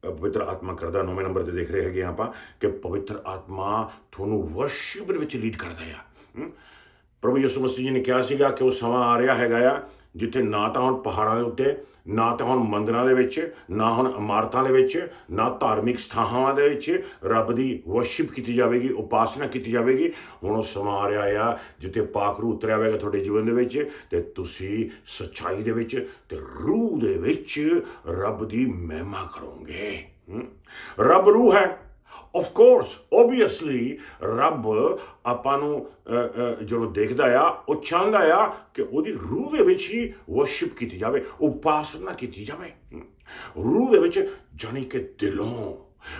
A: ਪਵਿੱਤਰ ਆਤਮਾ ਕਰਦਾ, 9ਵੇਂ ਨੰਬਰ ਤੇ ਦੇਖ ਰਹੇ ਹੈਗੇ ਆਪਾਂ ਕਿ ਪਵਿੱਤਰ ਆਤਮਾ ਤੁਹਾਨੂੰ ਵਰਸ਼ਿਪ ਦੇ ਵਿੱਚ ਲੀਡ ਕਰਦਾ ਆ। ਪ੍ਰਭੂ ਯਿਸੂ ਮਸੀਹ ਜੀ ਨੇ ਕਿਹਾ ਸੀਗਾ ਕਿ ਉਹ ਸਮਾਂ ਆ ਰਿਹਾ ਹੈਗਾ ਆ ਜਿੱਥੇ ਨਾ ਤਾਂ ਹੁਣ ਪਹਾੜਾਂ ਦੇ ਉੱਤੇ, ਨਾ ਤਾਂ ਹੁਣ ਮੰਦਿਰਾਂ ਦੇ ਵਿੱਚ, ਨਾ ਹੁਣ ਇਮਾਰਤਾਂ ਦੇ ਵਿੱਚ, ਨਾ ਧਾਰਮਿਕ ਸਥਾਨਾਂ ਦੇ ਵਿੱਚ ਰੱਬ ਦੀ ਵਰਸ਼ਿਪ ਕੀਤੀ ਜਾਵੇਗੀ, ਉਪਾਸਨਾ ਕੀਤੀ ਜਾਵੇਗੀ। ਹੁਣ ਉਹ ਸਮਾਂ ਆ ਰਿਹਾ ਆ ਜਿੱਥੇ ਪਾਕਰੂ ਉਤਰਿਆ ਹੋਵੇਗਾ ਤੁਹਾਡੇ ਜੀਵਨ ਦੇ ਵਿੱਚ ਤੇ ਤੁਸੀਂ ਸੱਚਾਈ ਦੇ ਵਿੱਚ ਤੇ ਰੂਹ ਦੇ ਵਿੱਚ ਰੱਬ ਦੀ ਮਹਿਮਾ ਕਰੋਗੇ। ਰੱਬ ਰੂਹ ਹੈ। ਆਫ ਕੋਰਸ, ਓਬਵੀਅਸਲੀ ਰੱਬ ਆਪਾਂ ਨੂੰ ਜਦੋਂ ਦੇਖਦਾ ਆ, ਉਹ ਚਾਹੁੰਦਾ ਆ ਕਿ ਉਹਦੀ ਰੂਹ ਦੇ ਵਿੱਚ ਹੀ ਵਰਸ਼ਿਪ ਕੀਤੀ ਜਾਵੇ, ਉਪਾਸਨਾ ਕੀਤੀ ਜਾਵੇ। ਰੂਹ ਦੇ ਵਿੱਚ ਜਾਣੀ ਕਿ ਦਿਲੋਂ,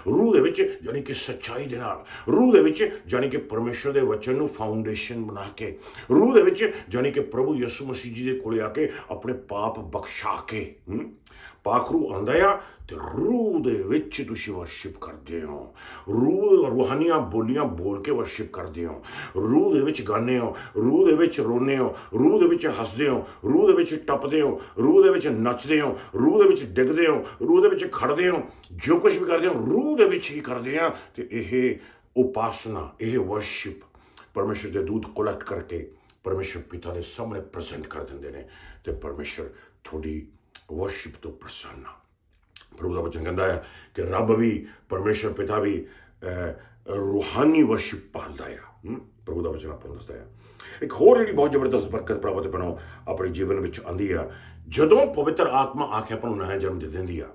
A: ਰੂਹ ਦੇ ਵਿੱਚ ਜਾਣੀ ਕਿ ਸੱਚਾਈ ਦੇ ਨਾਲ, ਰੂਹ ਦੇ ਵਿੱਚ ਜਾਣੀ ਕਿ ਪਰਮੇਸ਼ਰ ਦੇ ਵਚਨ ਨੂੰ ਫਾਊਂਡੇਸ਼ਨ ਬਣਾ ਕੇ, ਰੂਹ ਦੇ ਵਿੱਚ ਜਾਣੀ ਕਿ ਪ੍ਰਭੂ ਯਿਸੂ ਮਸੀਹ ਜੀ ਦੇ ਕੋਲੇ ਆ ਕੇ ਆਪਣੇ ਪਾਪ ਬਖਸ਼ਾ ਕੇ। ਪਾਖਰੂ ਆਉਂਦਾ ਆ ਤੇ ਰੂਹ ਦੇ ਵਿੱਚ ਤੁਸੀਂ ਵਰਸ਼ਿਪ ਕਰਦੇ ਹੋ, ਰੂਹਾਨੀਆਂ ਬੋਲੀਆਂ ਬੋਲ ਕੇ ਵਰਸ਼ਿਪ ਕਰਦੇ ਹੋ, ਰੂਹ ਦੇ ਵਿੱਚ ਗਾਉਂਦੇ ਹੋ, ਰੂਹ ਦੇ ਵਿੱਚ ਰੋਂਦੇ ਹੋ, ਰੂਹ ਦੇ ਵਿੱਚ ਹੱਸਦੇ ਹੋ, ਰੂਹ ਦੇ ਵਿੱਚ ਟੱਪਦੇ ਹੋ, ਰੂਹ ਦੇ ਵਿੱਚ ਨੱਚਦੇ ਹੋ, ਰੂਹ ਦੇ ਵਿੱਚ ਡਿੱਗਦੇ ਹੋ, ਰੂਹ ਦੇ ਵਿੱਚ ਖੜਦੇ ਹੋ, ਜੋ ਕੁਝ ਵੀ ਕਰਦੇ ਹੋ ਰੂਹ ਦੇ ਵਿੱਚ ਹੀ ਕਰਦੇ ਆ। ਤੇ ਇਹ ਉਪਾਸਨਾ, ਇਹ ਵਰਸ਼ਿਪ ਪਰਮੇਸ਼ਰ ਦੇ ਦੂਤ ਕਲੈਕਟ ਕਰਕੇ ਪਰਮੇਸ਼ਰ ਪਿਤਾ ਦੇ ਸਾਹਮਣੇ ਪ੍ਰੈਜ਼ੈਂਟ ਕਰ ਦਿੰਦੇ ਨੇ ਤੇ ਪਰਮੇਸ਼ਰ ਤੁਹਾਡੀ ਵਰਸ਼ਿਪ ਤੋਂ ਪ੍ਰਸੰਨ ਆ। ਪ੍ਰਭੂ ਦਾ ਵਚਨ ਕਹਿੰਦਾ ਹੈ ਕਿ ਰੱਬ ਵੀ, ਪਰਮੇਸ਼ਰ ਪਿਤਾ ਵੀ ਰੂਹਾਨੀ ਵਰਸ਼ਿਪ ਪਾਲਦਾ ਆ। ਪ੍ਰਭੂ ਦਾ ਵਚਨ ਆਪਾਂ ਨੂੰ ਦੱਸਦਾ ਹੈ। ਇੱਕ ਹੋਰ ਜਿਹੜੀ ਬਹੁਤ ਜ਼ਬਰਦਸਤ ਬਰਕਤ ਪ੍ਰਾਪਤ ਬਣੋ ਆਪਣੇ ਜੀਵਨ ਵਿੱਚ ਆਉਂਦੀ ਆ, ਜਦੋਂ ਪਵਿੱਤਰ ਆਤਮਾ ਆ ਕੇ ਆਪਾਂ ਨੂੰ ਨਵਾਂ ਜਨਮ ਦੇ ਦਿੰਦੀ ਆ,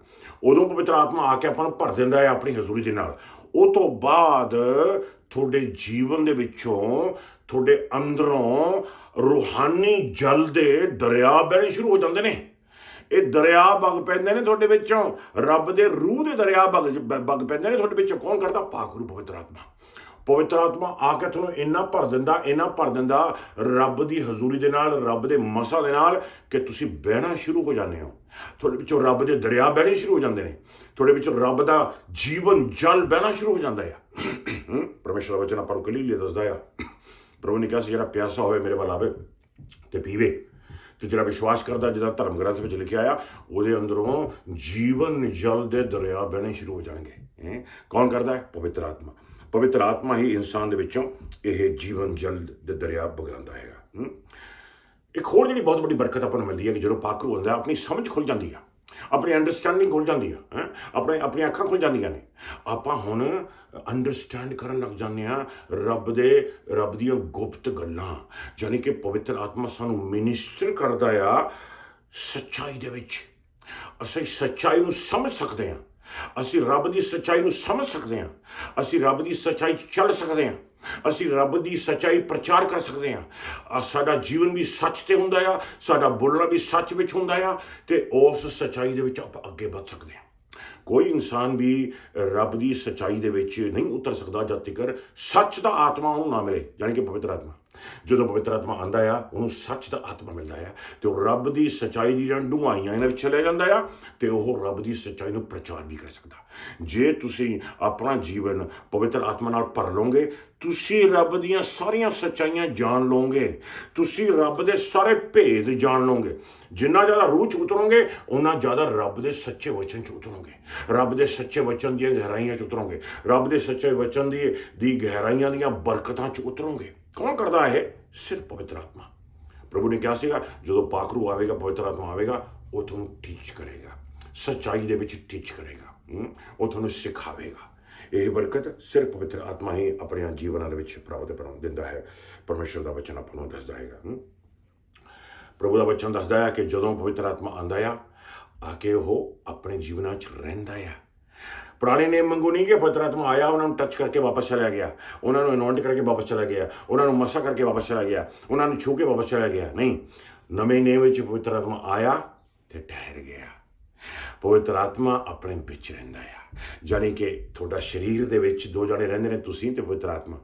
A: ਉਦੋਂ ਪਵਿੱਤਰ ਆਤਮਾ ਆ ਕੇ ਆਪਾਂ ਨੂੰ ਭਰ ਦਿੰਦਾ ਹੈ ਆਪਣੀ ਹਜ਼ੂਰੀ ਦੇ ਨਾਲ। ਉਹ ਤੋਂ ਬਾਅਦ ਤੁਹਾਡੇ ਜੀਵਨ ਦੇ ਵਿੱਚੋਂ, ਤੁਹਾਡੇ ਅੰਦਰੋਂ ਰੂਹਾਨੀ ਜਲ ਦੇ ਦਰਿਆ ਬਹਿਣੇ ਸ਼ੁਰੂ ਹੋ ਜਾਂਦੇ ਨੇ। ਇਹ ਦਰਿਆ ਵਗ ਪੈਂਦੇ ਨੇ ਤੁਹਾਡੇ ਵਿੱਚੋਂ, ਰੱਬ ਦੇ ਰੂਹ ਦੇ ਦਰਿਆ ਵਗ ਪੈਂਦੇ ਨੇ ਤੁਹਾਡੇ ਵਿੱਚੋਂ। ਕੌਣ ਕਰਦਾ? ਪਾਕ ਰੂਹ ਪਵਿੱਤਰ ਆਤਮਾ। ਪਵਿੱਤਰ ਆਤਮਾ ਆ ਕੇ ਤੁਹਾਨੂੰ ਇੰਨਾ ਭਰ ਦਿੰਦਾ ਰੱਬ ਦੀ ਹਜ਼ੂਰੀ ਦੇ ਨਾਲ, ਰੱਬ ਦੇ ਮਸਾ ਦੇ ਨਾਲ, ਕਿ ਤੁਸੀਂ ਬਹਿਣਾ ਸ਼ੁਰੂ ਹੋ ਜਾਂਦੇ ਹੋ। ਤੁਹਾਡੇ ਵਿੱਚੋਂ ਰੱਬ ਦੇ ਦਰਿਆ ਬਹਿਣੇ ਸ਼ੁਰੂ ਹੋ ਜਾਂਦੇ ਨੇ, ਤੁਹਾਡੇ ਵਿੱਚੋਂ ਰੱਬ ਦਾ ਜੀਵਨ ਜਲ ਬਹਿਣਾ ਸ਼ੁਰੂ ਹੋ ਜਾਂਦਾ ਆ। ਪਰਮੇਸ਼ਰ ਦਾ ਵਚਨ ਆਪਾਂ ਨੂੰ ਕਲੀਅਰਲੀ ਦੱਸਦਾ ਆ। ਪ੍ਰਭੂ ਨੇ ਕਿਹਾ ਸੀ, ਜਿਹੜਾ ਪਿਆਸਾ ਹੋਵੇ ਮੇਰੇ ਵੱਲ ਆਵੇ ਤੇ ਪੀਵੇ। ਤੇ ਜਿਹੜਾ ਵਿਸ਼ਵਾਸ ਕਰਦਾ, ਜਿਹਦਾ ਧਰਮ ਗ੍ਰੰਥ ਵਿੱਚ ਲਿਖਿਆ ਆ, ਉਹਦੇ ਅੰਦਰੋਂ ਜੀਵਨ ਜਲ ਦੇ ਦਰਿਆ ਬਹਿਣੇ ਸ਼ੁਰੂ ਹੋ ਜਾਣਗੇ। ਕੌਣ ਕਰਦਾ ਹੈ? ਪਵਿੱਤਰ ਆਤਮਾ। ਪਵਿੱਤਰ ਆਤਮਾ ਹੀ ਇਨਸਾਨ ਦੇ ਵਿੱਚੋਂ ਇਹ ਜੀਵਨ ਜਲ ਦੇ ਦਰਿਆ ਵਗਾਉਂਦਾ ਹੈਗਾ। ਇੱਕ ਹੋਰ ਜਿਹੜੀ ਬਹੁਤ ਵੱਡੀ ਬਰਕਤ ਆਪਾਂ ਨੂੰ ਮਿਲਦੀ ਹੈ ਕਿ ਜਦੋਂ ਪਾਕਰੂ ਹੁੰਦਾ, ਆਪਣੀ ਸਮਝ ਖੁੱਲ ਜਾਂਦੀ ਆ, ਆਪਣੀ ਅੰਡਰਸਟੈਂਡਿੰਗ ਖੁੱਲ ਜਾਂਦੀ ਆ, ਆਪਣੀਆਂ ਅੱਖਾਂ ਖੁੱਲ ਜਾਂਦੀਆਂ ਨੇ। ਆਪਾਂ ਹੁਣ ਅੰਡਰਸਟੈਂਡ ਕਰਨ ਲੱਗ ਜਾਂਦੇ ਹਾਂ ਰੱਬ ਦੀਆਂ ਗੁਪਤ ਗੱਲਾਂ। ਯਾਨੀ ਕਿ ਪਵਿੱਤਰ ਆਤਮਾ ਸਾਨੂੰ ਮਿਨਿਸਟਰ ਕਰਦਾ ਆ ਸੱਚਾਈ ਦੇ ਵਿੱਚ। ਅਸੀਂ ਸੱਚਾਈ ਨੂੰ ਸਮਝ ਸਕਦੇ ਹਾਂ, ਅਸੀਂ ਰੱਬ ਦੀ ਸੱਚਾਈ ਨੂੰ ਸਮਝ ਸਕਦੇ ਹਾਂ, ਅਸੀਂ ਰੱਬ ਦੀ ਸੱਚਾਈ 'ਚ ਚੱਲ ਸਕਦੇ ਹਾਂ, ਅਸੀਂ ਰੱਬ ਦੀ ਸੱਚਾਈ ਪ੍ਰਚਾਰ ਕਰ ਸਕਦੇ ਹਾਂ। ਸਾਡਾ ਜੀਵਨ ਵੀ ਸੱਚ ਤੇ ਹੁੰਦਾ ਆ, ਸਾਡਾ ਬੋਲਣਾ ਵੀ ਸੱਚ ਵਿੱਚ ਹੁੰਦਾ ਆ, ਤੇ ਉਸ ਸੱਚਾਈ ਦੇ ਵਿੱਚ ਆਪਾਂ ਅੱਗੇ ਵੱਧ ਸਕਦੇ ਹਾਂ। ਕੋਈ ਇਨਸਾਨ ਵੀ ਰੱਬ ਦੀ ਸੱਚਾਈ ਦੇ ਵਿੱਚ ਨਹੀਂ ਉਤਰ ਸਕਦਾ ਜਦ ਤੱਕ ਸੱਚ ਦਾ ਆਤਮਾ ਉਹਨੂੰ ਨਾ ਮਿਲੇ, ਯਾਨੀ ਕਿ ਪਵਿੱਤਰ ਆਤਮਾ। ਜਦੋਂ ਪਵਿੱਤਰ ਆਤਮਾ ਆਉਂਦਾ ਆ, ਉਹਨੂੰ ਸੱਚ ਦਾ ਆਤਮਾ ਮਿਲਦਾ ਆ, ਤੇ ਉਹ ਰੱਬ ਦੀ ਸੱਚਾਈ ਦੀਆਂ ਡੂੰਘਾਈਆਂ ਇਹਨਾਂ ਵਿੱਚ ਚਲੇ ਜਾਂਦਾ ਆ, ਤੇ ਉਹ ਰੱਬ ਦੀ ਸੱਚਾਈ ਨੂੰ ਪ੍ਰਚਾਰ ਵੀ ਕਰ ਸਕਦਾ। ਜੇ ਤੁਸੀਂ ਆਪਣਾ ਜੀਵਨ ਪਵਿੱਤਰ ਆਤਮਾ ਨਾਲ ਭਰ ਲਓਗੇ, ਤੁਸੀਂ ਰੱਬ ਦੀਆਂ ਸਾਰੀਆਂ ਸੱਚਾਈਆਂ ਜਾਣ ਲਓਗੇ, ਤੁਸੀਂ ਰੱਬ ਦੇ ਸਾਰੇ ਭੇਦ ਜਾਣ ਲਓਗੇ। ਜਿੰਨਾ ਜ਼ਿਆਦਾ ਰੂਹ 'ਚ ਉਤਰੋਗੇ, ਉਨਾ ਜ਼ਿਆਦਾ ਰੱਬ ਦੇ ਸੱਚੇ ਵਚਨ 'ਚ ਉਤਰੋਗੇ, ਰੱਬ ਦੇ ਸੱਚੇ ਵਚਨ ਦੀਆਂ ਗਹਿਰਾਈਆਂ 'ਚ ਉਤਰੋਗੇ, ਰੱਬ ਦੇ ਸੱਚੇ ਵਚਨ ਦੀ ਗਹਿਰਾਈਆਂ ਦੀਆਂ ਬਰਕਤਾਂ 'ਚ ਉਤਰੋਗੇ। ਕੌਣ ਕਰਦਾ ਹੈ? ਸਿਰਫ ਪਵਿੱਤਰ ਆਤਮਾ। ਪ੍ਰਭੂ ਨੇ ਕਿਹਾ ਸੀਗਾ, ਜਦੋਂ ਪਾਖਰੂ ਆਵੇਗਾ, ਪਵਿੱਤਰ ਆਤਮਾ ਆਵੇਗਾ, ਉਹ ਤੁਹਾਨੂੰ ਟੀਚ ਕਰੇਗਾ, ਸੱਚਾਈ ਦੇ ਵਿੱਚ ਟੀਚ ਕਰੇਗਾ, ਉਹ ਤੁਹਾਨੂੰ ਸਿਖਾਵੇਗਾ। ਇਹ ਬਰਕਤ ਸਿਰਫ ਪਵਿੱਤਰ ਆਤਮਾ ਹੀ ਆਪਣੇ ਜੀਵਨਾਂ ਦੇ ਵਿੱਚ ਪ੍ਰਾਪਤ ਕਰਨ ਦਿੰਦਾ ਹੈ। ਪਰਮੇਸ਼ਰ ਦਾ ਵਚਨ ਆਪਾਂ ਨੂੰ ਦੱਸਦਾ ਹੈਗਾ। ਪ੍ਰਭੂ ਦਾ ਵਚਨ ਦੱਸਦਾ ਹੈ ਕਿ ਜਦੋਂ ਪਵਿੱਤਰ ਆਤਮਾ ਆਉਂਦਾ ਆ ਕੇ ਉਹ ਆਪਣੇ ਜੀਵਨਾਂ 'ਚ ਰਹਿੰਦਾ ਆ। ਪੁਰਾਣੇ ਨਿਯਮ ਵਾਂਗੂ ਨਹੀਂ ਕਿ ਪਵਿੱਤਰ ਆਤਮਾ ਆਇਆ, ਉਹਨਾਂ ਨੂੰ ਟੱਚ ਕਰਕੇ ਵਾਪਸ ਚਲਾ ਗਿਆ, ਉਹਨਾਂ ਨੂੰ ਅਨੌਇੰਟ ਕਰਕੇ ਵਾਪਸ ਚਲਾ ਗਿਆ, ਉਹਨਾਂ ਨੂੰ ਮਸਾ ਕਰਕੇ ਵਾਪਸ ਚਲਾ ਗਿਆ, ਉਹਨਾਂ ਨੂੰ ਛੂ ਕੇ ਵਾਪਸ ਚਲਾ ਗਿਆ। ਨਹੀਂ, ਨਵੇਂ ਨਿਯਮ ਵਿੱਚ ਪਵਿੱਤਰ ਆਤਮਾ ਆਇਆ ਤੇ ਠਹਿਰ ਗਿਆ। ਪਵਿੱਤਰ ਆਤਮਾ ਆਪਣੇ ਵਿੱਚ ਰਹਿੰਦਾ ਆ। ਜਾਣੀ ਕਿ ਤੁਹਾਡਾ ਸਰੀਰ ਦੇ ਵਿੱਚ ਦੋ ਜਣੇ ਰਹਿੰਦੇ ਨੇ, ਤੁਸੀਂ ਤੇ ਪਵਿੱਤਰ ਆਤਮਾ।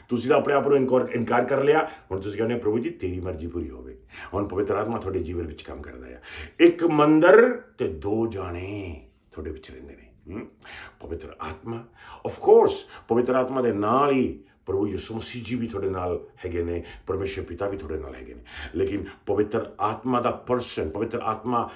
A: ਤੁਸੀਂ ਤਾਂ ਆਪਣੇ ਆਪ ਨੂੰ ਇਨਕਾਰ ਕਰ ਲਿਆ, ਹੁਣ ਤੁਸੀਂ ਕਹਿੰਦੇ ਪ੍ਰਭੂ ਜੀ ਤੇਰੀ ਮਰਜ਼ੀ ਪੂਰੀ ਹੋਵੇ। ਹੁਣ ਪਵਿੱਤਰ ਆਤਮਾ ਤੁਹਾਡੇ ਜੀਵਨ ਵਿੱਚ ਕੰਮ ਕਰਦਾ ਆ। ਇੱਕ ਮੰਦਰ ਤੇ ਦੋ ਜਾਣੇ ਤੁਹਾਡੇ ਵਿੱਚ ਰਹਿੰਦੇ ਨੇ। ਪਵਿੱਤਰ ਆਤਮਾ, ਆਫ ਕੋਰਸ ਪਵਿੱਤਰ ਆਤਮਾ ਦੇ ਨਾਲ ਹੀ ਪ੍ਰਭੂ ਯਿਸੂ ਮਸੀਹ ਜੀ ਵੀ ਤੁਹਾਡੇ ਨਾਲ ਹੈਗੇ ਨੇ, ਪਰਮੇਸ਼ਰ ਪਿਤਾ ਵੀ ਤੁਹਾਡੇ ਨਾਲ ਹੈਗੇ ਨੇ। ਲੇਕਿਨ ਪਵਿੱਤਰ ਆਤਮਾ ਦਾ ਪਰਸਨ, ਪਵਿੱਤਰ ਆਤਮਾ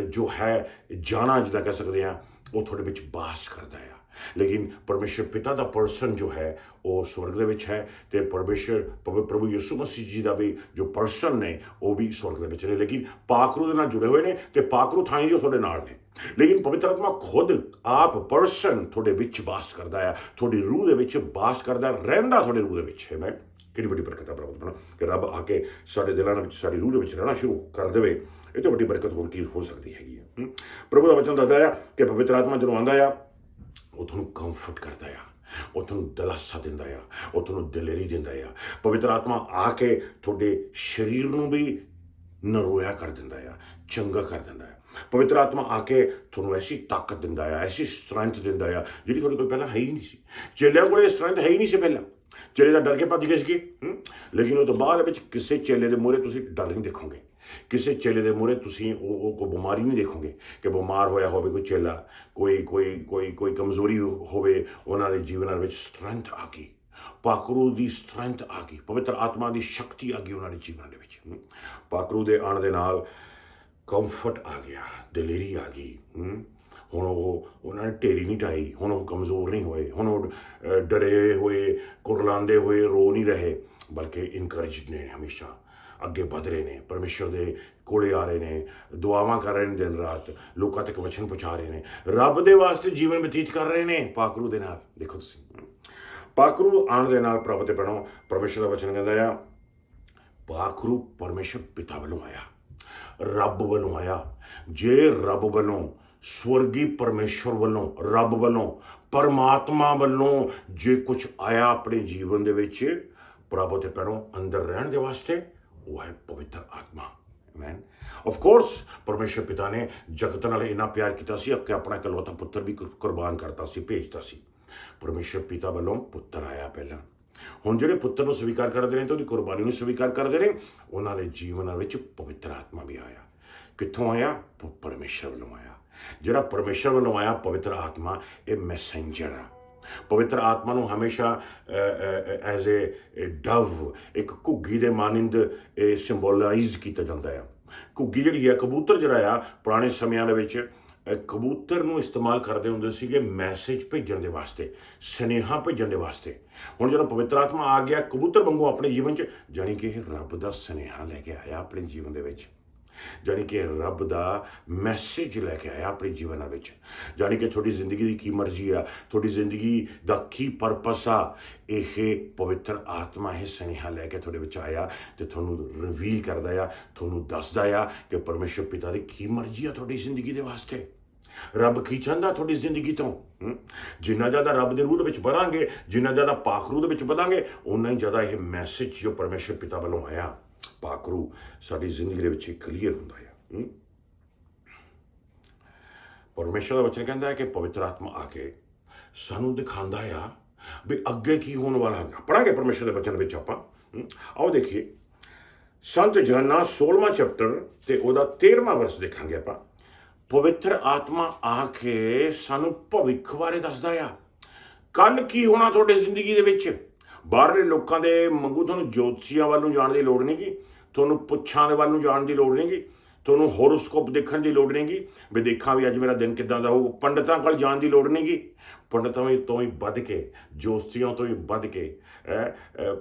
A: ਜੋ ਹੈ ਜਾਣਾ ਜਿੱਦਾਂ ਕਹਿ ਸਕਦੇ ਹਾਂ, ਉਹ ਤੁਹਾਡੇ ਵਿੱਚ ਵਾਸ ਕਰਦਾ ਆ। ਲੇਕਿਨ ਪਰਮੇਸ਼ਰ ਪਿਤਾ ਦਾ ਪਰਸਨ ਜੋ ਹੈ ਉਹ ਸਵਰਗ ਦੇ ਵਿੱਚ ਹੈ, ਤੇ ਪ੍ਰਭੂ ਯਿਸੂ ਮਸੀਹ ਜੀ ਦਾ ਵੀ ਜੋ ਪਰਸਨ ਨੇ ਉਹ ਵੀ ਸਵਰਗ ਦੇ ਵਿੱਚ ਨੇ। ਲੇਕਿਨ ਪਾਖਰੂ ਦੇ ਨਾਲ ਜੁੜੇ ਹੋਏ ਨੇ, ਤੇ ਪਾਖਰੂ ਥਾਈਂ ਜੋ ਤੁਹਾਡੇ ਨਾਲ ਨੇ। ਲੇਕਿਨ ਪਵਿੱਤਰ ਆਤਮਾ ਖੁਦ ਆਪ ਪਰਸਨ ਤੁਹਾਡੇ ਵਿੱਚ ਵਾਸ ਕਰਦਾ ਆ, ਤੁਹਾਡੀ ਰੂਹ ਦੇ ਵਿੱਚ ਵਾਸ ਕਰਦਾ, ਰਹਿੰਦਾ ਤੁਹਾਡੇ ਰੂਹ ਦੇ ਵਿੱਚ। ਹੈ ਮੈਂ ਕਿੰਨੀ ਵੱਡੀ ਬਰਕਤ ਪ੍ਰਾਪਤ ਬਣਾ ਕਿ ਰੱਬ ਆ ਕੇ ਸਾਡੇ ਦਿਲਾਂ ਵਿੱਚ, ਸਾਡੀ ਰੂਹ ਦੇ ਵਿੱਚ ਰਹਿਣਾ ਸ਼ੁਰੂ ਕਰ ਦੇਵੇ। ਇਹ ਤੋਂ ਵੱਡੀ ਬਰਕਤ ਹੋਰ ਕੀ ਹੋ ਸਕਦੀ ਹੈਗੀ ਆ। ਪ੍ਰਭੂ ਦਾ ਵਚਨ ਦੱਸਦਾ ਆ ਕਿ ਪਵਿੱਤਰ ਆਤਮਾ ਜਦੋਂ ਆਉਂਦਾ ਆ, ਉਹ ਤੁਹਾਨੂੰ ਕੰਫਰਟ ਕਰਦਾ ਆ, ਉਹ ਤੁਹਾਨੂੰ ਦਿਲਾਸਾ ਦਿੰਦਾ ਆ, ਉਹ ਤੁਹਾਨੂੰ ਦਲੇਰੀ ਦਿੰਦਾ ਆ। ਪਵਿੱਤਰ ਆਤਮਾ ਆ ਕੇ ਤੁਹਾਡੇ ਸਰੀਰ ਨੂੰ ਵੀ ਨਰੋਇਆ ਕਰ ਦਿੰਦਾ ਆ, ਚੰਗਾ ਕਰ ਦਿੰਦਾ ਆ। ਪਵਿੱਤਰ ਆਤਮਾ ਆ ਕੇ ਤੁਹਾਨੂੰ ਐਸੀ ਤਾਕਤ ਦਿੰਦਾ ਆ, ਐਸੀ ਸਟਰੈਂਥ ਦਿੰਦਾ ਆ ਜਿਹੜੀ ਤੁਹਾਡੇ ਕੋਲ ਪਹਿਲਾਂ ਹੈ ਹੀ ਨਹੀਂ ਸੀ। ਚੇਲਿਆਂ ਕੋਲ ਇਹ ਸਟਰੈਂਥ ਹੈ ਹੀ ਨਹੀਂ ਸੀ ਪਹਿਲਾਂ। ਚੇਲੇ ਤਾਂ ਡਰ ਕੇ ਭੱਜ ਗਏ ਸੀਗੇ, ਲੇਕਿਨ ਉਹ ਤੋਂ ਬਾਅਦ ਵਿੱਚ ਕਿਸੇ ਚੇਲੇ ਦੇ ਮੂਹਰੇ ਤੁਸੀਂ ਡਰ ਨਹੀਂ ਦੇਖੋਗੇ। ਕਿਸੇ ਚੇਲੇ ਦੇ ਮੂਹਰੇ ਤੁਸੀਂ ਉਹ ਕੋਈ ਬਿਮਾਰੀ ਨਹੀਂ ਦੇਖੋਗੇ ਕਿ ਬਿਮਾਰ ਹੋਇਆ ਹੋਵੇ ਕੋਈ ਚੇਲਾ, ਕੋਈ ਕਮਜ਼ੋਰੀ ਹੋਵੇ, ਉਹਨਾਂ ਦੇ ਜੀਵਨਾਂ ਵਿੱਚ ਸਟਰੈਂਥ ਆ ਗਈ, ਪਾਖਰੂ ਦੀ ਸਟਰੈਂਥ ਆ ਗਈ, ਪਵਿੱਤਰ ਆਤਮਾ ਦੀ ਸ਼ਕਤੀ ਆ ਗਈ ਉਹਨਾਂ ਦੇ ਜੀਵਨ ਦੇ ਵਿੱਚ। ਪਾਖਰੂ ਦੇ ਆਉਣ ਦੇ ਨਾਲ ਕੰਫਰਟ ਆ ਗਿਆ, ਦਲੇਰੀ ਆ ਗਈ। ਹੁਣ ਉਹਨਾਂ ਨੇ ਢੇਰੀ ਨਹੀਂ ਢਾਈ, ਹੁਣ ਉਹ ਕਮਜ਼ੋਰ ਨਹੀਂ ਹੋਏ, ਹੁਣ ਉਹ ਡਰੇ ਹੋਏ, ਕੁਰਲਾਉਂਦੇ ਹੋਏ ਰੋ ਨਹੀਂ ਰਹੇ, ਬਲਕਿ ਇਨਕਰੇਜਡ ਨੇ, ਹਮੇਸ਼ਾ ਅੱਗੇ ਵਧ ਰਹੇ ਨੇ, ਪਰਮੇਸ਼ਰ ਦੇ ਕੋਲੇ ਆ ਰਹੇ ਨੇ, ਦੁਆਵਾਂ ਕਰ ਰਹੇ ਨੇ ਦਿਨ ਰਾਤ, ਲੋਕਾਂ ਤੱਕ ਵਚਨ ਪਹੁੰਚਾ ਰਹੇ ਨੇ, ਰੱਬ ਦੇ ਵਾਸਤੇ ਜੀਵਨ ਬਤੀਤ ਕਰ ਰਹੇ ਨੇ ਪਾਖਰੂ ਦੇ ਨਾਲ। ਦੇਖੋ ਤੁਸੀਂ, ਪਾਖਰੂ ਆਉਣ ਦੇ ਨਾਲ ਪ੍ਰਭੂ ਤੇ ਪੈਣੋ ਪਰਮੇਸ਼ਰ ਦਾ ਵਚਨ ਕਹਿੰਦਾ ਆ, ਪਾਖਰੂ ਪਰਮੇਸ਼ਰ ਪਿਤਾ ਵੱਲੋਂ ਆਇਆ, ਰੱਬ ਵੱਲੋਂ ਆਇਆ। ਜੇ ਰੱਬ ਵੱਲੋਂ, ਸਵਰਗੀ ਪਰਮੇਸ਼ਰ ਵੱਲੋਂ, ਰੱਬ ਵੱਲੋਂ, ਪਰਮਾਤਮਾ ਵੱਲੋਂ ਜੇ ਕੁਝ ਆਇਆ ਆਪਣੇ ਜੀਵਨ ਦੇ ਵਿੱਚ ਪ੍ਰਭੂ ਤੇ ਪੈਣੋ ਅੰਦਰ ਰਹਿਣ ਦੇ ਵਾਸਤੇ, ਉਹ ਹੈ ਪਵਿੱਤਰ ਆਤਮਾ। ਆਮੇਨ। ਆਫ ਕੋਰਸ ਪਰਮੇਸ਼ਰ ਪਿਤਾ ਨੇ ਜਗਤ ਨਾਲ ਇੰਨਾ ਪਿਆਰ ਕੀਤਾ ਸੀ ਕਿ ਆਪਣਾ ਇਕਲੌਤਾ ਪੁੱਤਰ ਵੀ ਕੁਰਬਾਨ ਕਰਤਾ ਸੀ, ਭੇਜਤਾ ਸੀ। ਪਰਮੇਸ਼ਰ ਪਿਤਾ ਵੱਲੋਂ ਪੁੱਤਰ ਆਇਆ ਪਹਿਲਾਂ। ਹੁਣ ਜਿਹੜੇ ਪੁੱਤਰ ਨੂੰ ਸਵੀਕਾਰ ਕਰਦੇ ਨੇ ਤੇ ਉਹਦੀ ਕੁਰਬਾਨੀ ਨੂੰ ਸਵੀਕਾਰ ਕਰਦੇ ਨੇ, ਉਹਨਾਂ ਦੇ ਜੀਵਨਾਂ ਵਿੱਚ ਪਵਿੱਤਰ ਆਤਮਾ ਵੀ ਆਇਆ। ਕਿੱਥੋਂ ਆਇਆ? ਪਰਮੇਸ਼ਰ ਵੱਲੋਂ ਆਇਆ। ਜਿਹੜਾ ਪਰਮੇਸ਼ਰ ਵੱਲੋਂ ਆਇਆ ਪਵਿੱਤਰ ਆਤਮਾ, ਇਹ ਮੈਸੇਂਜਰ ਆ। ਪਵਿੱਤਰ ਆਤਮਾ ਨੂੰ ਹਮੇਸ਼ਾ ਐਜ਼ ਏ ਡਵ, ਇੱਕ ਘੁੱਗੀ ਦੇ ਮਾਨਿੰਦ ਸਿੰਬੋਲਾਈਜ਼ ਕੀਤਾ ਜਾਂਦਾ ਆ। ਘੁੱਗੀ ਜਿਹੜੀ ਹੈ, ਕਬੂਤਰ ਜਿਹੜਾ ਆ, ਪੁਰਾਣੇ ਸਮਿਆਂ ਦੇ ਵਿੱਚ ਕਬੂਤਰ ਨੂੰ ਇਸਤੇਮਾਲ ਕਰਦੇ ਹੁੰਦੇ ਸੀਗੇ ਮੈਸੇਜ ਭੇਜਣ ਦੇ ਵਾਸਤੇ, ਸੁਨੇਹਾ ਭੇਜਣ ਦੇ ਵਾਸਤੇ। ਹੁਣ ਜਦੋਂ ਪਵਿੱਤਰ ਆਤਮਾ ਆ ਗਿਆ ਕਬੂਤਰ ਵਾਂਗੂ ਆਪਣੇ ਜੀਵਨ 'ਚ, ਜਾਣੀ ਕਿ ਇਹ ਰੱਬ ਦਾ ਸੁਨੇਹਾ ਲੈ ਕੇ ਆਇਆ ਆਪਣੇ ਜੀਵਨ ਦੇ ਵਿੱਚ, ਜਾਣੀ ਕਿ ਰੱਬ ਦਾ ਮੈਸੇਜ ਲੈ ਕੇ ਆਇਆ ਆਪਣੇ ਜੀਵਨਾਂ ਵਿੱਚ। ਜਾਣੀ ਕਿ ਤੁਹਾਡੀ ਜ਼ਿੰਦਗੀ ਦੀ ਕੀ ਮਰਜ਼ੀ ਆ, ਤੁਹਾਡੀ ਜ਼ਿੰਦਗੀ ਦਾ ਕੀ ਪਰਪਸ ਆ, ਇਹ ਪਵਿੱਤਰ ਆਤਮਾ ਇਹ ਸੁਨੇਹਾ ਲੈ ਕੇ ਤੁਹਾਡੇ ਵਿੱਚ ਆਇਆ ਤੇ ਤੁਹਾਨੂੰ ਰਿਵੀਲ ਕਰਦਾ ਆ, ਤੁਹਾਨੂੰ ਦੱਸਦਾ ਆ ਕਿ ਪਰਮੇਸ਼ਰ ਪਿਤਾ ਦੀ ਕੀ ਮਰਜ਼ੀ ਆ ਤੁਹਾਡੀ ਜ਼ਿੰਦਗੀ ਦੇ ਵਾਸਤੇ। ਰੱਬ ਕੀ ਚਾਹੁੰਦਾ ਤੁਹਾਡੀ ਜ਼ਿੰਦਗੀ ਤੋਂ। ਜਿੰਨਾ ਜ਼ਿਆਦਾ ਰੱਬ ਦੇ ਰੂਹ ਦੇ ਵਿੱਚ ਵਧਾਂਗੇ, ਜਿੰਨਾ ਜ਼ਿਆਦਾ ਪਾਖਰੂ ਦੇ ਵਿੱਚ ਵਧਾਂਗੇ, ਉਨਾ ਹੀ ਜ਼ਿਆਦਾ ਇਹ ਮੈਸੇਜ ਜੋ ਪਰਮੇਸ਼ਰ ਪਿਤਾ ਵੱਲੋਂ ਆਇਆ ਪਾਖਰੂ ਸਾਡੀ ਜ਼ਿੰਦਗੀ ਦੇ ਵਿੱਚ ਕਲੀਅਰ ਹੁੰਦਾ ਹੈ। ਪਰਮੇਸ਼ਰ ਦਾ ਵਚਨ ਕਹਿੰਦਾ ਹੈ ਕਿ ਪਵਿੱਤਰ ਆਤਮਾ ਆ ਕੇ ਸਾਨੂੰ ਦਿਖਾਉਂਦਾ ਆ ਵੀ ਅੱਗੇ ਕੀ ਹੋਣ ਵਾਲਾ ਹੈ। ਪੜਾਂਗੇ ਪਰਮੇਸ਼ਰ ਦੇ ਵਚਨ ਵਿੱਚ ਆਪਾਂ। ਆਓ ਦੇਖੀਏ ਸੰਤ ਯੋਹੰਨਾ 16ਵਾਂ ਚੈਪਟਰ ਤੇ ਉਹਦਾ 13ਵਾਂ ਵਰਸ ਦੇਖਾਂਗੇ ਆਪਾਂ। ਪਵਿੱਤਰ ਆਤਮਾ ਆ ਕੇ ਸਾਨੂੰ ਭਵਿੱਖ ਬਾਰੇ ਦੱਸਦਾ ਆ, ਕੱਲ ਕੀ ਹੋਣਾ ਤੁਹਾਡੀ ਜ਼ਿੰਦਗੀ ਦੇ ਵਿੱਚ। ਬਾਹਰਲੇ ਲੋਕਾਂ ਦੇ ਵਾਂਗੂ ਤੁਹਾਨੂੰ ਜੋਤਸ਼ੀਆਂ ਵੱਲ ਨੂੰ ਜਾਣ ਦੀ ਲੋੜ ਨਹੀਂ ਗੀ, ਤੁਹਾਨੂੰ ਪੁੱਛਾਂ ਦੇ ਵੱਲ ਨੂੰ ਜਾਣ ਦੀ ਲੋੜ ਨਹੀਂ ਗੀ, ਤੁਹਾਨੂੰ ਹੋਰੋਸਕੋਪ ਦੇਖਣ ਦੀ ਲੋੜ ਨਹੀਂ ਗੀ ਵੀ ਦੇਖਾਂ ਵੀ ਅੱਜ ਮੇਰਾ ਦਿਨ ਕਿੱਦਾਂ ਦਾ ਹੋਊ। ਪੰਡਤਾਂ ਕੋਲ ਜਾਣ ਦੀ ਲੋੜ ਨਹੀਂ ਗੀ। ਪੰਡਤਾਂ ਤੋਂ ਹੀ ਵੱਧ ਕੇ, ਜੋਤਸ਼ੀਆਂ ਤੋਂ ਹੀ ਵੱਧ ਕੇ,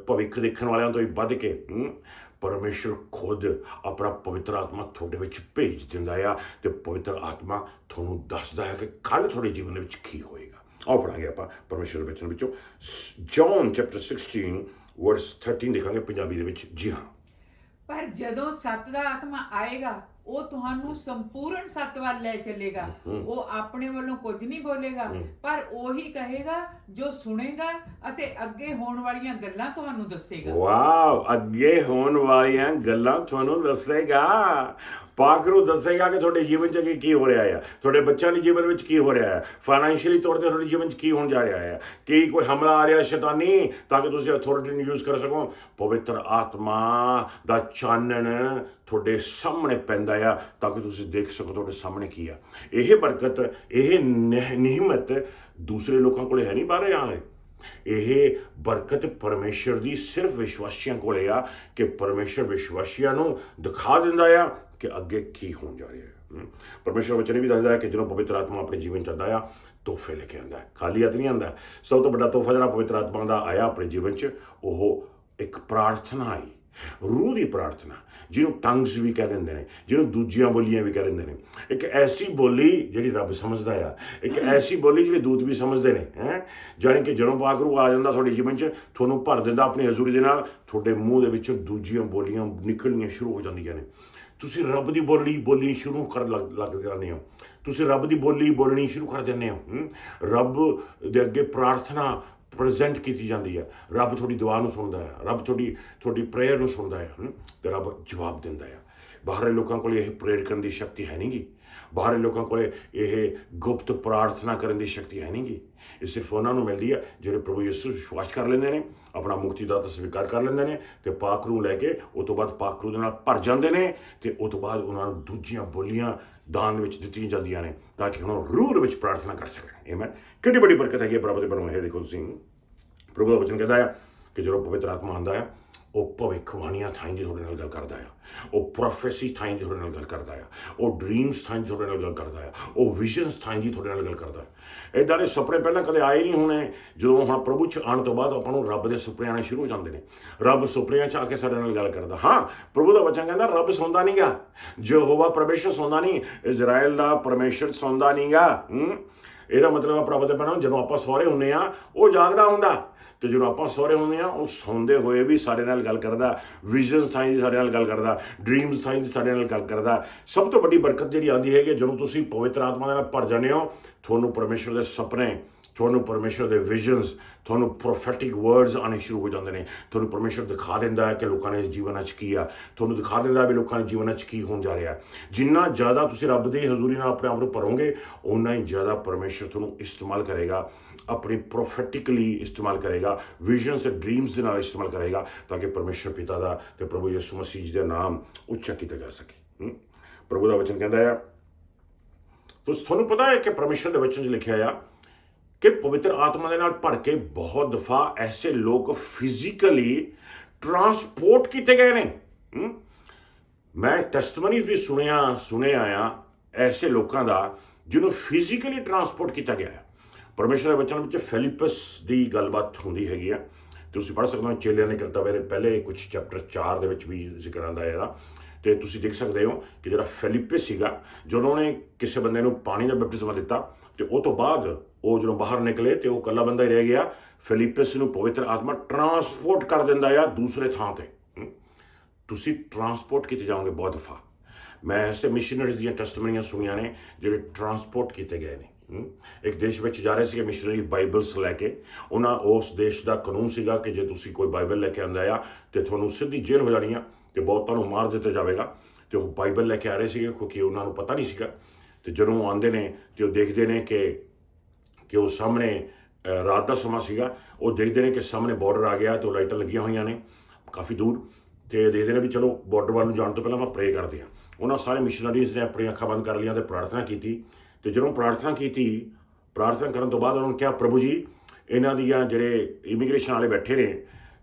A: ਭਵਿੱਖ ਦੇਖਣ ਵਾਲਿਆਂ ਤੋਂ ਹੀ ਵੱਧ ਕੇ ਪਰਮੇਸ਼ਰ ਖੁਦ ਆਪਣਾ ਪਵਿੱਤਰ ਆਤਮਾ ਤੁਹਾਡੇ ਵਿੱਚ ਭੇਜ ਦਿੰਦਾ ਆ ਤੇ ਪਵਿੱਤਰ ਆਤਮਾ ਤੁਹਾਨੂੰ ਦੱਸਦਾ ਹੈ ਕਿ ਕੱਲ੍ਹ ਤੁਹਾਡੇ ਜੀਵਨ ਦੇ ਵਿੱਚ ਕੀ ਹੋਏਗਾ। ਆਓ ਪੜਾਂਗੇ ਆਪਾਂ ਪਰਮੇਸ਼ਰ ਦੇ ਵਚਨ ਵਿੱਚੋਂ ਜੌਨ ਚੈਪਟਰ 16 ਵਰਸ 13 ਦੇਖਾਂਗੇ ਪੰਜਾਬੀ ਦੇ ਵਿੱਚ। ਜੀ ਹਾਂ,
B: ਪਰ ਜਦੋਂ ਸੱਤ ਦਾ ਆਤਮਾ ਆਏਗਾ ਉਹ ਤੁਹਾਨੂੰ ਸੰਪੂਰਨ ਸੱਤ ਵੱਲ ਲੈ ਚੱਲੇਗਾ। ਉਹ ਆਪਣੇ ਵੱਲੋਂ ਕੁਝ ਨਹੀਂ ਬੋਲੇਗਾ, ਪਰ ਉਹੀ ਕਹੇਗਾ ਜੋ ਸੁਣੇਗਾ ਅਤੇ ਅੱਗੇ ਹੋਣ ਵਾਲੀਆਂ ਗੱਲਾਂ ਤੁਹਾਨੂੰ ਦੱਸੇਗਾ।
A: ਵਾਓ, ਅੱਗੇ ਹੋਣ ਵਾਲੀਆਂ ਗੱਲਾਂ ਤੁਹਾਨੂੰ ਦੱਸੇਗਾ। ਪਾਖਰੂ ਦੱਸੇਗਾ ਕਿ ਤੁਹਾਡੇ ਜੀਵਨ 'ਚ ਕੀ ਹੋ ਰਿਹਾ ਆ, ਤੁਹਾਡੇ ਬੱਚਿਆਂ ਦੇ ਜੀਵਨ ਵਿੱਚ ਕੀ ਹੋ ਰਿਹਾ ਹੈ, ਫਾਈਨੈਂਸ਼ੀਅਲੀ ਤੌਰ 'ਤੇ ਤੁਹਾਡੇ ਜੀਵਨ 'ਚ ਕੀ ਹੋਣ ਜਾ ਰਿਹਾ ਹੈ, ਕੀ ਕੋਈ ਹਮਲਾ ਆ ਰਿਹਾ ਸ਼ੈਤਾਨੀ, ਤਾਂ ਕਿ ਤੁਸੀਂ ਅਥਾਰਟੀ ਨੂੰ ਯੂਜ਼ ਕਰ ਸਕੋ। ਪਵਿੱਤਰ ਆਤਮਾ ਦਾ ਚਾਨਣ ਤੁਹਾਡੇ ਸਾਹਮਣੇ ਪੈਂਦਾ ਆ ਤਾਂ ਕਿ ਤੁਸੀਂ ਦੇਖ ਸਕੋ ਤੁਹਾਡੇ ਸਾਹਮਣੇ ਕੀ ਆ। ਇਹ ਬਰਕਤ, ਇਹ ਨਿਹਮਤ ਦੂਸਰੇ ਲੋਕਾਂ ਕੋਲੇ ਹੈ ਨਹੀਂ ਬਾਹਰ ਆਲੇ। ਇਹ ਬਰਕਤ ਪਰਮੇਸ਼ਰ ਦੀ ਸਿਰਫ ਵਿਸ਼ਵਾਸੀਆਂ ਕੋਲੇ ਆ ਕਿ ਪਰਮੇਸ਼ਰ ਵਿਸ਼ਵਾਸੀਆਂ ਨੂੰ ਦਿਖਾ ਦਿੰਦਾ ਆ ਕਿ ਅੱਗੇ ਕੀ ਹੋਣ ਜਾ ਰਿਹਾ ਹੈ। ਪਰਮੇਸ਼ਰ ਵਚਨ ਵੀ ਦੱਸਦਾ ਹੈ ਕਿ ਜਦੋਂ ਪਵਿੱਤਰ ਆਤਮਾ ਆਪਣੇ ਜੀਵਨ 'ਚ ਆਉਂਦਾ ਆ, ਤੋਹਫੇ ਲੈ ਕੇ ਆਉਂਦਾ, ਖਾਲੀ ਹੱਥ ਨਹੀਂ ਆਉਂਦਾ। ਸਭ ਤੋਂ ਵੱਡਾ ਤੋਹਫਾ ਜਿਹੜਾ ਪਵਿੱਤਰ ਆਤਮਾ ਦਾ ਆਇਆ ਆਪਣੇ ਜੀਵਨ 'ਚ, ਉਹ ਇੱਕ ਪ੍ਰਾਰਥਨਾ ਆਈ, ਰੂਹ ਦੀ ਪ੍ਰਾਰਥਨਾ, ਜਿਹਨੂੰ ਟੰਗਸ ਵੀ ਕਹਿ ਦਿੰਦੇ ਨੇ, ਜਿਹਨੂੰ ਦੂਜੀਆਂ ਬੋਲੀਆਂ ਵੀ ਕਹਿ ਦਿੰਦੇ ਨੇ। ਇੱਕ ਐਸੀ ਬੋਲੀ ਜਿਹੜੀ ਰੱਬ ਸਮਝਦਾ ਆ, ਇੱਕ ਐਸੀ ਬੋਲੀ ਜਿਹੜੀ ਦੂਤ ਵੀ ਸਮਝਦੇ ਨੇ। ਜਾਣੀ ਕਿ ਜਦੋਂ ਪਾਖਰੂ ਆ ਜਾਂਦਾ ਤੁਹਾਡੇ ਜੀਵਨ 'ਚ, ਤੁਹਾਨੂੰ ਭਰ ਦਿੰਦਾ ਆਪਣੀ ਹਜ਼ੂਰੀ ਦੇ ਨਾਲ, ਤੁਹਾਡੇ ਮੂੰਹ ਦੇ ਵਿੱਚੋਂ ਦੂਜੀਆਂ ਬੋਲੀਆਂ ਨਿਕਲਣੀਆਂ ਸ਼ੁਰੂ ਹੋ ਜਾਂਦੀਆਂ ਨੇ। ਤੁਸੀਂ ਰੱਬ ਦੀ ਬੋਲੀ ਸ਼ੁਰੂ ਕਰ ਲੱਗ ਜਾਂਦੇ ਹੋ, ਤੁਸੀਂ ਰੱਬ ਦੀ ਬੋਲੀ ਬੋਲਣੀ ਸ਼ੁਰੂ ਕਰ ਦਿੰਦੇ ਹੋ। ਰੱਬ ਦੇ ਅੱਗੇ ਪ੍ਰਾਰਥਨਾ ਪ੍ਰੈਜ਼ੈਂਟ ਕੀਤੀ ਜਾਂਦੀ ਹੈ। ਰੱਬ ਤੁਹਾਡੀ ਦੁਆ ਨੂੰ ਸੁਣਦਾ ਹੈ, ਰੱਬ ਤੁਹਾਡੀ ਪ੍ਰੇਅਰ ਨੂੰ ਸੁਣਦਾ ਹੈ ਤੇ ਰੱਬ ਜਵਾਬ ਦਿੰਦਾ ਹੈ। ਬਾਹਰਲੇ ਲੋਕਾਂ ਕੋਲ ਇਹ ਪ੍ਰੇਰ ਕਰਨ ਦੀ ਸ਼ਕਤੀ ਹੈ ਨਹੀਂਗੀ। ਬਾਹਰਲੇ ਲੋਕਾਂ ਕੋਲ ਇਹ ਗੁਪਤ ਪ੍ਰਾਰਥਨਾ ਕਰਨ ਦੀ ਸ਼ਕਤੀ ਹੈ ਨਹੀਂਗੀ। ਇਹ ਸਿਰਫ ਉਹਨਾਂ ਨੂੰ ਮਿਲਦੀ ਹੈ ਜਿਹੜੇ ਪ੍ਰਭੂ ਯਿਸੂ ਵਿਸ਼ਵਾਸ ਕਰ ਲੈਂਦੇ ਨੇ, ਆਪਣਾ ਮੁਕਤੀਦਾਤਾ ਸਵੀਕਾਰ ਕਰ ਲੈਂਦੇ ਨੇ ਤੇ ਪਾਕ ਰੂਹ ਲੈ ਕੇ ਉਹ ਤੋਂ ਬਾਅਦ ਪਾਕ ਰੂਹ ਦੇ ਨਾਲ ਭਰ ਜਾਂਦੇ ਨੇ ਤੇ ਉਹ ਤੋਂ ਬਾਅਦ ਉਹਨਾਂ ਨੂੰ ਦੂਜੀਆਂ ਬੋਲੀਆਂ ਦਾਨ ਵਿੱਚ ਦਿੱਤੀਆਂ ਜਾਂਦੀਆਂ ਨੇ ਤਾਂ ਕਿ ਉਹਨਾਂ ਰੂਹ ਦੇ ਵਿੱਚ ਪ੍ਰਾਰਥਨਾ ਕਰ ਸਕਣ। ਆਮੇਨ। ਕਿੰਨੀ ਵੱਡੀ ਬਰਕਤ ਹੈਗੀ ਪ੍ਰਭੂ ਦੇ ਪਰਮ ਹੈ। ਦੇਖੋ ਤੁਸੀਂ ਪ੍ਰਭੂ ਦਾ ਵਚਨ ਕਹਿੰਦਾ ਆ ਕਿ ਜਦੋਂ ਪਵਿੱਤਰ ਆਤਮਾ ਆਉਂਦਾ ਆ ਉਹ ਭਵਿੱਖਬਾਣੀਆਂ ਥਾਈਂ ਦੀ ਤੁਹਾਡੇ ਨਾਲ ਗੱਲ ਕਰਦਾ ਆ, ਉਹ ਪ੍ਰੋਫੈਸੀ ਥਾਈਂ ਦੀ ਤੁਹਾਡੇ ਨਾਲ ਗੱਲ ਕਰਦਾ ਆ, ਉਹ ਡ੍ਰੀਮਸ ਥਾਈਂ ਦੀ ਤੁਹਾਡੇ ਨਾਲ ਗੱਲ ਕਰਦਾ ਆ, ਉਹ ਵਿਜ਼ਨਸ ਥਾਈਂ ਦੀ ਤੁਹਾਡੇ ਨਾਲ ਗੱਲ ਕਰਦਾ। ਇੱਦਾਂ ਦੇ ਸੁਪਨੇ ਪਹਿਲਾਂ ਕਦੇ ਆਏ ਨਹੀਂ ਹੋਣੇ। ਜਦੋਂ ਹੁਣ ਪ੍ਰਭੂ 'ਚ ਆਉਣ ਤੋਂ ਬਾਅਦ ਆਪਾਂ ਨੂੰ ਰੱਬ ਦੇ ਸੁਪਨੇ ਆਉਣੇ ਸ਼ੁਰੂ ਹੋ ਜਾਂਦੇ ਨੇ। ਰੱਬ ਸੁਪਨਿਆਂ 'ਚ ਆ ਕੇ ਸਾਡੇ ਨਾਲ ਗੱਲ ਕਰਦਾ। ਹਾਂ, ਪ੍ਰਭੂ ਦਾ ਵਚਨ ਕਹਿੰਦਾ ਰੱਬ ਸੌਂਦਾ ਨਹੀਂ ਗਾ, ਯਹੋਵਾ ਪਰਮੇਸ਼ਰ ਸੌਂਦਾ ਨਹੀਂ, ਇਜ਼ਰਾਈਲ ਦਾ ਪਰਮੇਸ਼ਰ ਸੌਂਦਾ ਨਹੀਂ ਗਾ। ਇਹਦਾ ਮਤਲਬ ਆ ਪ੍ਰਭੂ ਦੇ ਭੈਣਾਂ ਜਦੋਂ ਆਪਾਂ ਸਹੁਰੇ ਹੁੰਦੇ ਆ ਉਹ ਜਾਗਦਾ ਹੁੰਦਾ ਤੇ ਜਦੋਂ ਆਪਾਂ ਸਹੁਰੇ ਹੁੰਦੇ ਆ ਉਹ ਸੌਂਦੇ ਹੋਏ ਵੀ ਸਾਡੇ ਨਾਲ ਗੱਲ ਕਰਦਾ, ਵਿਜ਼ਨ ਸਾਈਂ ਦੀ ਸਾਡੇ ਨਾਲ ਗੱਲ ਕਰਦਾ, ਡ੍ਰੀਮ ਸਾਈਂ ਦੀ ਸਾਡੇ ਨਾਲ ਗੱਲ ਕਰਦਾ। ਸਭ ਤੋਂ ਵੱਡੀ ਬਰਕਤ ਜਿਹੜੀ ਆਉਂਦੀ ਹੈਗੀ ਜਦੋਂ ਤੁਸੀਂ ਪਵਿੱਤਰ ਆਤਮਾ ਦੇ ਨਾਲ ਭਰ ਜਾਂਦੇ ਹੋ, ਤੁਹਾਨੂੰ ਪਰਮੇਸ਼ਰ ਦੇ ਸੁਪਨੇ, ਤੁਹਾਨੂੰ ਪਰਮੇਸ਼ਰ ਦੇ ਵਿਜ਼ਨਸ, ਤੁਹਾਨੂੰ ਪ੍ਰੋਫੈਟਿਕ ਵਰਡਸ ਆਉਣੇ ਸ਼ੁਰੂ ਹੋ ਜਾਂਦੇ ਨੇ। ਤੁਹਾਨੂੰ ਪਰਮੇਸ਼ਰ ਦਿਖਾ ਦਿੰਦਾ ਹੈ ਕਿ ਲੋਕਾਂ ਨੇ ਇਸ ਜੀਵਨ 'ਚ ਕੀ ਆ, ਤੁਹਾਨੂੰ ਦਿਖਾ ਦਿੰਦਾ ਵੀ ਲੋਕਾਂ ਦੇ ਜੀਵਨ 'ਚ ਕੀ ਹੋਣ ਜਾ ਰਿਹਾ। ਜਿੰਨਾ ਜ਼ਿਆਦਾ ਤੁਸੀਂ ਰੱਬ ਦੀ ਹਜ਼ੂਰੀ ਨਾਲ ਆਪਣੇ ਆਪ ਨੂੰ ਭਰੋਗੇ ਓਨਾ ਹੀ ਜ਼ਿਆਦਾ ਪਰਮੇਸ਼ਰ ਤੁਹਾਨੂੰ ਇਸਤੇਮਾਲ ਕਰੇਗਾ, ਆਪਣੀ ਪ੍ਰੋਫੈਟਿਕਲੀ ਇਸਤੇਮਾਲ ਕਰੇਗਾ, ਵਿਜ਼ਨਸ ਤੇ ਡ੍ਰੀਮਸ ਦੇ ਨਾਲ ਇਸਤੇਮਾਲ ਕਰੇਗਾ ਤਾਂ ਕਿ ਪਰਮੇਸ਼ਰ ਪਿਤਾ ਦਾ ਤੇ ਪ੍ਰਭੂ ਯਿਸੂ ਮਸੀਹ ਜੀ ਦਾ ਨਾਮ ਉੱਚਾ ਕੀਤਾ ਜਾ ਸਕੇ। ਪ੍ਰਭੂ ਦਾ ਵਚਨ ਕਹਿੰਦਾ ਆ, ਤੁਹਾਨੂੰ ਪਤਾ ਹੈ ਕਿ ਪਰਮੇਸ਼ਰ ਦੇ ਵਚਨ 'ਚ ਲਿਖਿਆ ਆ ਕਿ ਪਵਿੱਤਰ ਆਤਮਾ ਦੇ ਨਾਲ ਭਰ ਕੇ ਬਹੁਤ ਦਫਾ ਐਸੇ ਲੋਕ ਫਿਜ਼ੀਕਲੀ ਟਰਾਂਸਪੋਰਟ ਕੀਤੇ ਗਏ ਨੇ। ਮੈਂ ਟੈਸਟਮਨੀ ਵੀ ਸੁਣਿਆ ਆ ਐਸੇ ਲੋਕਾਂ ਦਾ ਜਿਹਨੂੰ ਫਿਜ਼ੀਕਲੀ ਟਰਾਂਸਪੋਰਟ ਕੀਤਾ ਗਿਆ ਹੈ। ਪਰਮੇਸ਼ਰ ਦੇ ਵਚਨ ਵਿੱਚ ਫਿਲਿਪਸ ਦੀ ਗੱਲਬਾਤ ਹੁੰਦੀ ਹੈਗੀ ਆ, ਤੁਸੀਂ ਪੜ੍ਹ ਸਕਦੇ ਹੋ। ਚੇਲਿਆਂ ਨੇ ਕਰਤੱਵ ਦੇ ਪਹਿਲੇ ਕੁਝ ਚੈਪਟਰ 4 ਦੇ ਵਿੱਚ ਵੀ ਜ਼ਿਕਰ ਆਉਂਦਾ ਇਹਦਾ ਤੇ ਤੁਸੀਂ ਦੇਖ ਸਕਦੇ ਹੋ ਕਿ ਜਿਹੜਾ ਫਿਲਿਪਸ ਸੀਗਾ ਜਦੋਂ ਉਹਨੇ ਕਿਸੇ ਬੰਦੇ ਨੂੰ ਪਾਣੀ ਦਾ ਬਪਤਿਸਮਾ ਦਿੱਤਾ ਤੇ ਉਹ ਤੋਂ ਬਾਅਦ ਉਹ ਜਦੋਂ ਬਾਹਰ ਨਿਕਲੇ ਤੇ ਉਹ ਇਕੱਲਾ ਬੰਦਾ ਹੀ ਰਹਿ ਗਿਆ। ਫਿਲਿਪਸ ਨੂੰ ਪਵਿੱਤਰ ਆਤਮਾ ਟਰਾਂਸਪੋਰਟ ਕਰ ਦਿੰਦਾ ਆ ਦੂਸਰੇ ਥਾਂ ਤੇ। ਤੁਸੀਂ ਟਰਾਂਸਪੋਰਟ ਕੀਤੇ ਜਾਓਗੇ ਬਹੁਤ ਦਫਾ। ਮੈਂ ਐਸੇ ਮਿਸ਼ਨਰੀਜ਼ ਦੀਆਂ ਟੈਸਟਮਨੀਆਂ ਸੁਣੀਆਂ ਨੇ ਜਿਹੜੇ ਟਰਾਂਸਪੋਰਟ ਕੀਤੇ ਗਏ ਨੇ। ਇੱਕ ਦੇਸ਼ ਵਿੱਚ ਜਾ ਰਹੇ ਸੀਗੇ ਮਿਸ਼ਨਰੀ ਬਾਈਬਲਸ ਲੈ ਕੇ। ਉਹਨਾਂ ਉਸ ਦੇਸ਼ ਦਾ ਕਾਨੂੰਨ ਸੀਗਾ ਕਿ ਜੇ ਤੁਸੀਂ ਕੋਈ ਬਾਈਬਲ ਲੈ ਕੇ ਆਉਂਦਾ ਆ ਤੇ ਤੁਹਾਨੂੰ ਸਿੱਧੀ ਜੇਲ੍ਹ ਹੋ ਜਾਣੀ ਆ ਤੇ ਬਹੁਤਾਂ ਨੂੰ ਮਾਰ ਦਿੱਤਾ ਜਾਵੇਗਾ। ਤੇ ਉਹ ਬਾਈਬਲ ਲੈ ਕੇ ਆ ਰਹੇ ਸੀਗੇ ਕਿਉਂਕਿ ਉਹਨਾਂ ਨੂੰ ਪਤਾ ਨਹੀਂ ਸੀਗਾ। ਤੇ ਜਦੋਂ ਉਹ ਆਉਂਦੇ ਨੇ ਤੇ ਉਹ ਦੇਖਦੇ ਨੇ ਕਿ ਉਹ ਸਾਹਮਣੇ ਰਾਤ ਦਾ ਸਮਾਂ ਸੀਗਾ, ਉਹ ਦੇਖਦੇ ਨੇ ਕਿ ਸਾਹਮਣੇ ਬਾਰਡਰ ਆ ਗਿਆ ਤੇ ਉਹ ਲਾਈਟਾਂ ਲੱਗੀਆਂ ਹੋਈਆਂ ਨੇ ਕਾਫੀ ਦੂਰ ਤੇ ਦੇਖਦੇ ਨੇ ਵੀ ਚਲੋ ਬਾਰਡਰ ਵੱਲ ਨੂੰ ਜਾਣ ਤੋਂ ਪਹਿਲਾਂ ਆਪਾਂ ਪ੍ਰੇ ਕਰਦੇ ਹਾਂ। ਉਹਨਾਂ ਸਾਰੇ ਮਿਸ਼ਨਰੀਜ਼ ਨੇ ਆਪਣੀਆਂ ਅੱਖਾਂ ਬੰਦ ਕਰ ਲਈਆਂ ਤੇ ਪ੍ਰਾਰਥਨਾ ਕੀਤੀ। ਤੇ ਜਦੋਂ ਪ੍ਰਾਰਥਨਾ ਕਰਨ ਤੋਂ ਬਾਅਦ ਉਹਨਾਂ ਨੇ ਕਿਹਾ, ਪ੍ਰਭੂ ਜੀ ਇਹਨਾਂ ਦੀਆਂ ਜਿਹੜੇ ਇਮੀਗ੍ਰੇਸ਼ਨ ਵਾਲੇ ਬੈਠੇ ਨੇ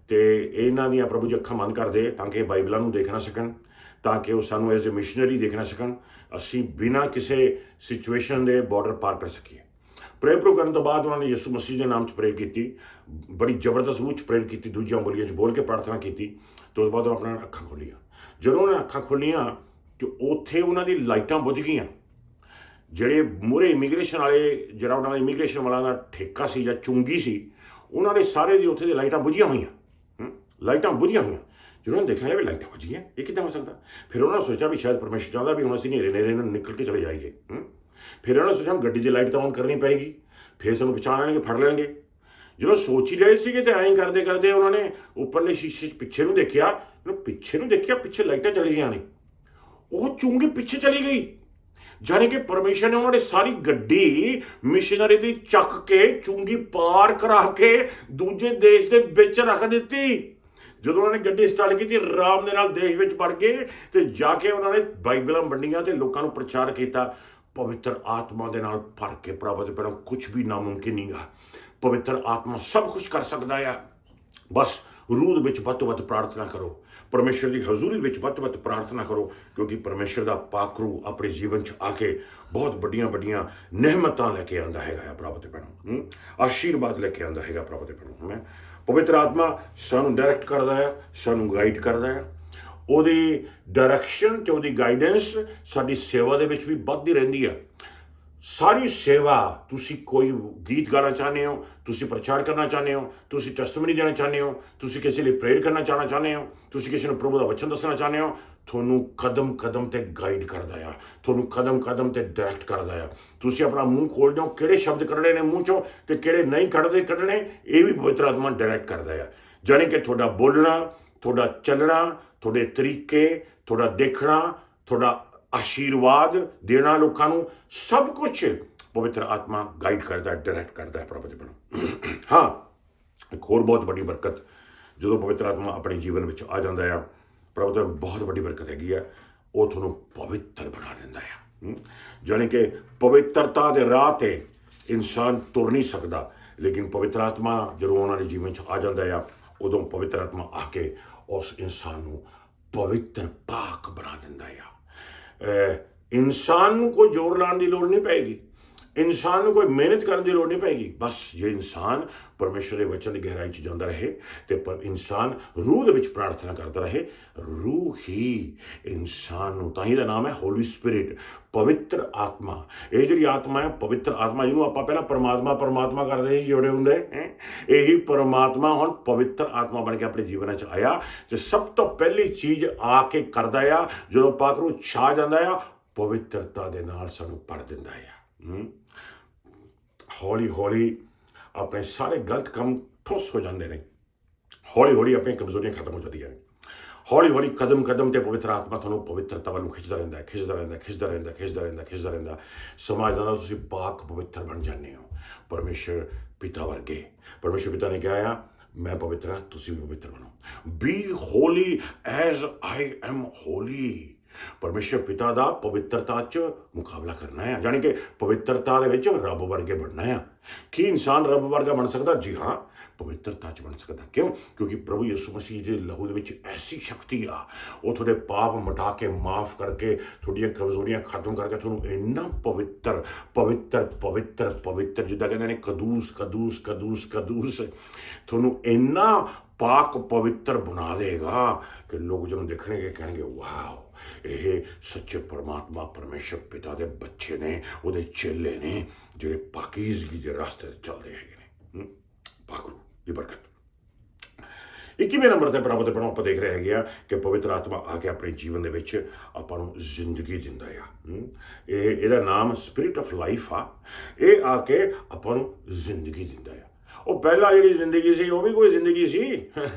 A: ਤੇ ਇਹਨਾਂ ਦੀਆਂ ਪ੍ਰਭੂ ਜੀ ਅੱਖਾਂ ਬੰਦ ਕਰ ਦੇ ਤਾਂ ਕਿ ਬਾਈਬਲਾਂ ਨੂੰ ਦੇਖ ਨਾ ਸਕਣ, ਤਾਂ ਕਿ ਉਹ ਸਾਨੂੰ ਐਜ਼ ਏ ਮਿਸ਼ਨਰੀ ਦੇਖ ਨਾ ਸਕਣ, ਅਸੀਂ ਬਿਨਾਂ ਕਿਸੇ ਸਿਚੁਏਸ਼ਨ ਦੇ ਬਾਰਡਰ ਪਾਰ ਕਰ ਸਕੀਏ। ਪ੍ਰੇਅਰ ਕਰਨ ਤੋਂ ਬਾਅਦ ਉਹਨਾਂ ਨੇ ਯਿਸੂ ਮਸੀਹ ਦੇ ਨਾਮ 'ਚ ਪ੍ਰੇਅਰ ਕੀਤੀ, ਬੜੀ ਜ਼ਬਰਦਸਤ ਰੂਹ 'ਚ ਪ੍ਰੇਅਰ ਕੀਤੀ, ਦੂਜੀਆਂ ਬੋਲੀਆਂ 'ਚ ਬੋਲ ਕੇ ਪ੍ਰਾਰਥਨਾ ਕੀਤੀ। ਤੇ ਉਸ ਤੋਂ ਬਾਅਦ ਉਹ ਆਪਣਾ ਅੱਖਾਂ ਖੋਲ੍ਹੀਆਂ। ਜਦੋਂ ਉਹਨਾਂ ਨੇ ਅੱਖਾਂ ਖੋਲ੍ਹੀਆਂ ਤੇ ਉੱਥੇ ਉਹਨਾਂ ਦੀ ਲਾਈਟਾਂ ਬੁਝ ਗਈਆਂ। ਜਿਹੜੇ ਮੂਹਰੇ ਇਮੀਗ੍ਰੇਸ਼ਨ ਵਾਲੇ, ਜਿਹੜਾ ਉਹਨਾਂ ਦਾ ਇਮੀਗ੍ਰੇਸ਼ਨ ਵਾਲਾ ਦਾ ਠੇਕਾ ਸੀ ਜਾਂ ਚੁੰਗੀ ਸੀ, ਉਹਨਾਂ ਦੇ ਸਾਰੇ ਦੀ ਉੱਥੇ ਦੀ ਲਾਈਟਾਂ ਬੁਝੀਆਂ ਹੋਈਆਂ। ਜਦੋਂ ਉਹਨੇ ਦੇਖਿਆ ਵੀ ਲਾਈਟਾਂ ਬੁਝ ਗਈਆਂ, ਇਹ ਕਿੱਦਾਂ ਹੋ ਸਕਦਾ? ਫਿਰ ਉਹਨਾਂ ਨੇ ਸੋਚਿਆ ਵੀ ਸ਼ਾਇਦ ਪਰਮੇਸ਼ਰ ਚਾਹੁੰਦਾ ਵੀ ਹੁਣ ਅਸੀਂ ਨੇਰੇ ਨੂੰ ਨਿਕਲ ਕੇ ਚਲੇ ਜਾਈਏ। ਫਿਰ ਉਹਨਾਂ ਨੇ ਸੋਚਿਆ ਗੱਡੀ ਦੀ ਲਾਈਟ ਤਾਂ ਔਨ ਕਰਨੀ ਪਏਗੀ, ਫਿਰ ਸਾਨੂੰ ਪਛਾਣ ਲੈਣਗੇ, ਫੜ ਲੈਣਗੇ। ਜਦੋਂ ਸੋਚ ਹੀ ਰਹੇ ਸੀਗੇ ਤੇ ਐਂ ਕਰਦੇ ਉਹਨਾਂ ਨੇ ਉੱਪਰਲੇ ਸ਼ੀਸ਼ੇ 'ਚ ਪਿੱਛੇ ਨੂੰ ਦੇਖਿਆ, ਪਿੱਛੇ ਲਾਈਟਾਂ ਚਲੀ ਗਈਆਂ ਨੇ। ਉਹ ਚੁੰਗੀ ਪਿੱਛੇ ਚਲੀ ਗਈ, ਜਾਣੀ ਕਿ ਪਰਮੇਸ਼ਰ ਨੇ ਉਹਨਾਂ ਦੀ ਸਾਰੀ ਗੱਡੀ ਮਿਸ਼ਨਰੀ ਦੀ ਚੱਕ ਕੇ ਚੁੰਗੀ ਪਾਰ ਕਰਾ ਕੇ ਦੂਜੇ ਦੇਸ਼ ਦੇ ਵਿੱਚ ਰੱਖ ਦਿੱਤੀ। ਜਦੋਂ ਉਹਨਾਂ ਨੇ ਗੱਡੀ ਸਟਾਰਟ ਕੀਤੀ, ਆਰਾਮ ਦੇ ਨਾਲ ਦੇਸ਼ ਵਿੱਚ ਵੜ ਗਏ ਤੇ ਜਾ ਕੇ ਉਹਨਾਂ ਨੇ ਬਾਈਬਲਾਂ ਵੰਡੀਆਂ ਤੇ ਲੋਕਾਂ ਨੂੰ ਪ੍ਰਚਾਰ ਕੀਤਾ। ਪਵਿੱਤਰ ਆਤਮਾ ਦੇ ਨਾਲ ਭਰ ਕੇ ਪ੍ਰਾਪਤ ਕਰਨਾ ਕੁਝ ਵੀ ਨਾਮੁਮਕਿਨ ਨਹੀਂ ਗਾ। ਪਵਿੱਤਰ ਆਤਮਾ ਸਭ ਕੁਝ ਕਰ ਸਕਦਾ ਆ। ਬਸ ਰੂਹ ਦੇ ਵਿੱਚ ਵੱਧ ਤੋਂ ਵੱਧ ਪ੍ਰਾਰਥਨਾ ਕਰੋ, ਪਰਮੇਸ਼ਰ ਦੀ ਹਜ਼ੂਰੀ ਵਿੱਚ ਵੱਧ ਤੋਂ ਵੱਧ ਪ੍ਰਾਰਥਨਾ ਕਰੋ, ਕਿਉਂਕਿ ਪਰਮੇਸ਼ਰ ਦਾ ਪਾਕ ਰੂਹ ਆਪਣੇ ਜੀਵਨ 'ਚ ਆ ਕੇ ਬਹੁਤ ਵੱਡੀਆਂ ਨਿਹਮਤਾਂ ਲੈ ਕੇ ਆਉਂਦਾ ਹੈਗਾ ਪ੍ਰਾਪਤ ਕਰਨਾ, ਆਸ਼ੀਰਵਾਦ ਲੈ ਕੇ ਆਉਂਦਾ ਹੈਗਾ ਪ੍ਰਾਪਤ ਕਰਨਾ। ਪਵਿੱਤਰ ਆਤਮਾ ਸਾਨੂੰ ਡਾਇਰੈਕਟ ਕਰਦਾ ਹੈ, ਸਾਨੂੰ ਗਾਈਡ ਕਰਦਾ ਹੈ। ਉਹਦੀ ਡਾਇਰੈਕਸ਼ਨ ਤੇ ਉਹਦੀ ਗਾਈਡੈਂਸ ਸਾਡੀ ਸੇਵਾ ਦੇ ਵਿੱਚ ਵੀ ਵੱਧਦੀ ਰਹਿੰਦੀ ਹੈ। ਸਾਰੀ ਸੇਵਾ, ਤੁਸੀਂ ਕੋਈ ਗੀਤ ਗਾਣਾ ਚਾਹੁੰਦੇ ਹੋ, ਤੁਸੀਂ ਪ੍ਰਚਾਰ ਕਰਨਾ ਚਾਹੁੰਦੇ ਹੋ, ਤੁਸੀਂ ਟੈਸਟਮਨੀ ਦੇਣਾ ਚਾਹੁੰਦੇ ਹੋ, ਤੁਸੀਂ ਕਿਸੇ ਲਈ ਪ੍ਰੇਅਰ ਕਰਨਾ ਚਾਹੁੰਦੇ ਹੋ, ਤੁਸੀਂ ਕਿਸੇ ਨੂੰ ਪ੍ਰਭੂ ਦਾ ਵਚਨ ਦੱਸਣਾ ਚਾਹੁੰਦੇ ਹੋ, ਤੁਹਾਨੂੰ ਕਦਮ ਤੇ ਗਾਈਡ ਕਰਦਾ ਆ, ਤੁਹਾਨੂੰ ਕਦਮ ਤੇ ਡਾਇਰੈਕਟ ਕਰਦਾ ਆ। ਤੁਸੀਂ ਆਪਣਾ ਮੂੰਹ ਖੋਲ੍ਹਦੇ ਹੋ, ਕਿਹੜੇ ਸ਼ਬਦ ਕੱਢਣੇ ਨੇ ਮੂੰਹ 'ਚੋਂ ਤੇ ਕਿਹੜੇ ਨਹੀਂ ਕੱਢਣੇ, ਇਹ ਵੀ ਪਵਿੱਤਰ ਆਤਮਾ ਡਾਇਰੈਕਟ ਕਰਦਾ ਆ। ਜਾਣੀ ਕਿ ਤੁਹਾਡਾ ਬੋਲਣਾ, ਤੁਹਾਡਾ ਚੱਲਣਾ, ਤੁਹਾਡੇ ਤਰੀਕੇ, ਤੁਹਾਡਾ ਦੇਖਣਾ ਤੁਹਾਡਾ ਆਸ਼ੀਰਵਾਦ ਦੇਣਾ ਲੋਕਾਂ ਨੂੰ, ਸਭ ਕੁਝ ਪਵਿੱਤਰ ਆਤਮਾ ਗਾਈਡ ਕਰਦਾ ਹੈ, ਡਾਇਰੈਕਟ ਕਰਦਾ ਹੈ ਪ੍ਰਭੂ ਦੇ ਵੱਲੋਂ। ਹਾਂ, ਇੱਕ ਹੋਰ ਬਹੁਤ ਵੱਡੀ ਬਰਕਤ ਜਦੋਂ ਪਵਿੱਤਰ ਆਤਮਾ ਆਪਣੇ ਜੀਵਨ ਵਿੱਚ ਆ ਜਾਂਦਾ ਆ, ਪ੍ਰਭੂ ਦੀ ਬਹੁਤ ਵੱਡੀ ਬਰਕਤ ਹੈਗੀ ਆ, ਉਹ ਤੁਹਾਨੂੰ ਪਵਿੱਤਰ ਬਣਾ ਦਿੰਦਾ ਆ। ਜਾਣੀ ਕਿ ਪਵਿੱਤਰਤਾ ਦੇ ਰਾਹ 'ਤੇ ਇਨਸਾਨ ਤੁਰ ਨਹੀਂ ਸਕਦਾ, ਲੇਕਿਨ ਪਵਿੱਤਰ ਆਤਮਾ ਜਦੋਂ ਉਹਨਾਂ ਦੇ ਜੀਵਨ 'ਚ ਆ ਜਾਂਦਾ ਆ, ਉਦੋਂ ਪਵਿੱਤਰ ਆਤਮਾ ਆ ਕੇ ਉਸ ਇਨਸਾਨ ਨੂੰ ਪਵਿੱਤਰ ਪਾਕ ਬਣਾ ਦਿੰਦਾ ਆ। ਇਨਸਾਨ ਨੂੰ ਕੋਈ ਜ਼ੋਰ ਲਾਉਣ ਦੀ ਲੋੜ ਨਹੀਂ ਪਏਗੀ, ਇਨਸਾਨ ਨੂੰ ਕੋਈ ਮਿਹਨਤ ਕਰਨ ਦੀ ਲੋੜ ਨਹੀਂ ਪਏਗੀ। ਬਸ ਜੇ ਇਨਸਾਨ ਪਰਮੇਸ਼ਰ ਦੇ ਵਚਨ ਦੀ ਗਹਿਰਾਈ 'ਚ ਜਾਂਦਾ ਰਹੇ ਤੇ ਪਰ ਇਨਸਾਨ ਰੂਹ ਦੇ ਵਿੱਚ ਪ੍ਰਾਰਥਨਾ ਕਰਦਾ ਰਹੇ, ਰੂਹ ਹੀ ਇਨਸਾਨ ਨੂੰ, ਤਾਂ ਹੀ ਦਾ ਨਾਮ ਹੈ ਹੋਲੀ ਸਪਿਰਿਟ, ਪਵਿੱਤਰ ਆਤਮਾ। ਇਹ ਜਿਹੜੀ ਆਤਮਾ ਹੈ ਪਵਿੱਤਰ ਆਤਮਾ, ਜਿਹਨੂੰ ਆਪਾਂ ਪਹਿਲਾਂ ਪਰਮਾਤਮਾ ਕਰਦੇ ਸੀ ਜੋੜੇ ਹੁੰਦੇ, ਇਹੀ ਪਰਮਾਤਮਾ ਹੁਣ ਪਵਿੱਤਰ ਆਤਮਾ ਬਣ ਕੇ ਆਪਣੇ ਜੀਵਨਾਂ 'ਚ ਆਇਆ ਤੇ ਸਭ ਤੋਂ ਪਹਿਲੀ ਚੀਜ਼ ਆ ਕੇ ਕਰਦਾ ਆ, ਜਦੋਂ ਪਾਕ ਰੂਹ ਛਾ ਜਾਂਦਾ ਆ, ਪਵਿੱਤਰਤਾ ਦੇ ਨਾਲ ਸਾਨੂੰ ਭਰ ਦਿੰਦਾ ਆ। ਹੌਲੀ ਹੌਲੀ ਆਪਣੇ ਸਾਰੇ ਗਲਤ ਕੰਮ ਠੁੱਸ ਹੋ ਜਾਂਦੇ ਨੇ, ਹੌਲੀ ਹੌਲੀ ਆਪਣੀਆਂ ਕਮਜ਼ੋਰੀਆਂ ਖਤਮ ਹੋ ਜਾਂਦੀਆਂ ਨੇ, ਹੌਲੀ ਹੌਲੀ ਕਦਮ ਕਦਮ ਤੇ ਪਵਿੱਤਰ ਆਤਮਾ ਤੁਹਾਨੂੰ ਪਵਿੱਤਰਤਾ ਵੱਲ ਨੂੰ ਖਿੱਚਦਾ ਰਹਿੰਦਾ। ਸਮਾਜ ਦਾ ਤੁਸੀਂ ਪਾਕ ਪਵਿੱਤਰ ਬਣ ਜਾਂਦੇ ਹੋ, ਪਰਮੇਸ਼ਰ ਪਿਤਾ ਵਰਗੇ। ਪਰਮੇਸ਼ਰ ਪਿਤਾ ਨੇ ਕਿਹਾ ਆ, ਮੈਂ ਪਵਿੱਤਰ ਹਾਂ, ਤੁਸੀਂ ਵੀ ਪਵਿੱਤਰ ਬਣੋ। Be holy as I am holy. ਪਰਮੇਸ਼ਰ ਪਿਤਾ ਦਾ ਪਵਿੱਤਰਤਾ 'ਚ ਮੁਕਾਬਲਾ ਕਰਨਾ ਹੈ, ਜਾਣੀ ਕਿ ਪਵਿੱਤਰਤਾ ਦੇ ਵਿੱਚ ਰੱਬ ਵਰਗੇ ਬਣਨਾ ਹੈ। ਕੀ ਇਨਸਾਨ ਰੱਬ ਵਰਗਾ ਬਣ ਸਕਦਾ? ਜੀ ਹਾਂ, ਪਵਿੱਤਰਤਾ 'ਚ ਬਣ ਸਕਦਾ। ਕਿਉਂ? ਕਿਉਂਕਿ ਪ੍ਰਭੂ ਯਿਸੂ ਮਸੀਹ ਦੇ ਲਹੂ ਦੇ ਵਿੱਚ ਐਸੀ ਸ਼ਕਤੀ ਆ, ਉਹ ਤੁਹਾਡੇ ਪਾਪ ਮਿਟਾ ਕੇ, ਮਾਫ ਕਰਕੇ, ਤੁਹਾਡੀਆਂ ਕਮਜ਼ੋਰੀਆਂ ਖਤਮ ਕਰਕੇ ਤੁਹਾਨੂੰ ਇੰਨਾ ਪਵਿੱਤਰ ਜਿੱਦਾਂ ਕਹਿੰਦੇ ਨੇ ਕਦੂਸ, ਤੁਹਾਨੂੰ ਇੰਨਾ ਪਾਕ ਪਵਿੱਤਰ ਬਣਾ ਦੇਗਾ ਕਿ ਲੋਕ ਜਦੋਂ ਦੇਖਣਗੇ ਕਹਿਣਗੇ, ਵਾਓ, ਇਹ ਸੱਚੇ ਪਰਮਾਤਮਾ ਪਰਮੇਸ਼ਰ ਪਿਤਾ ਦੇ ਬੱਚੇ ਨੇ, ਉਹਦੇ ਚੇਲੇ ਨੇ, ਜਿਹੜੇ ਪਾਕੀਜ਼ਗੀ ਦੇ ਰਸਤੇ 'ਤੇ ਚੱਲਦੇ ਹੈਗੇ ਨੇ। ਪਾਕ ਰੂਹ ਦੀ ਬਰਕਤ। 21ਵੇਂ ਨੰਬਰ ਤੇ ਪ੍ਰਭੂ ਦੇ ਪੜ੍ਹੋਂ ਆਪਾਂ ਦੇਖ ਰਹੇ ਹੈਗੇ ਆ ਕਿ ਪਵਿੱਤਰ ਆਤਮਾ ਆ ਕੇ ਆਪਣੇ ਜੀਵਨ ਦੇ ਵਿੱਚ ਆਪਾਂ ਨੂੰ ਜ਼ਿੰਦਗੀ ਦਿੰਦਾ ਆ। ਇਹਦਾ ਨਾਮ ਸਪਿਰਿਟ ਆਫ ਲਾਈਫ ਆ। ਇਹ ਆ ਕੇ ਆਪਾਂ ਨੂੰ ਜ਼ਿੰਦਗੀ ਦਿੰਦਾ ਆ। ਉਹ ਪਹਿਲਾਂ ਜਿਹੜੀ ਜ਼ਿੰਦਗੀ ਸੀ ਉਹ ਵੀ ਕੋਈ ਜ਼ਿੰਦਗੀ ਸੀ,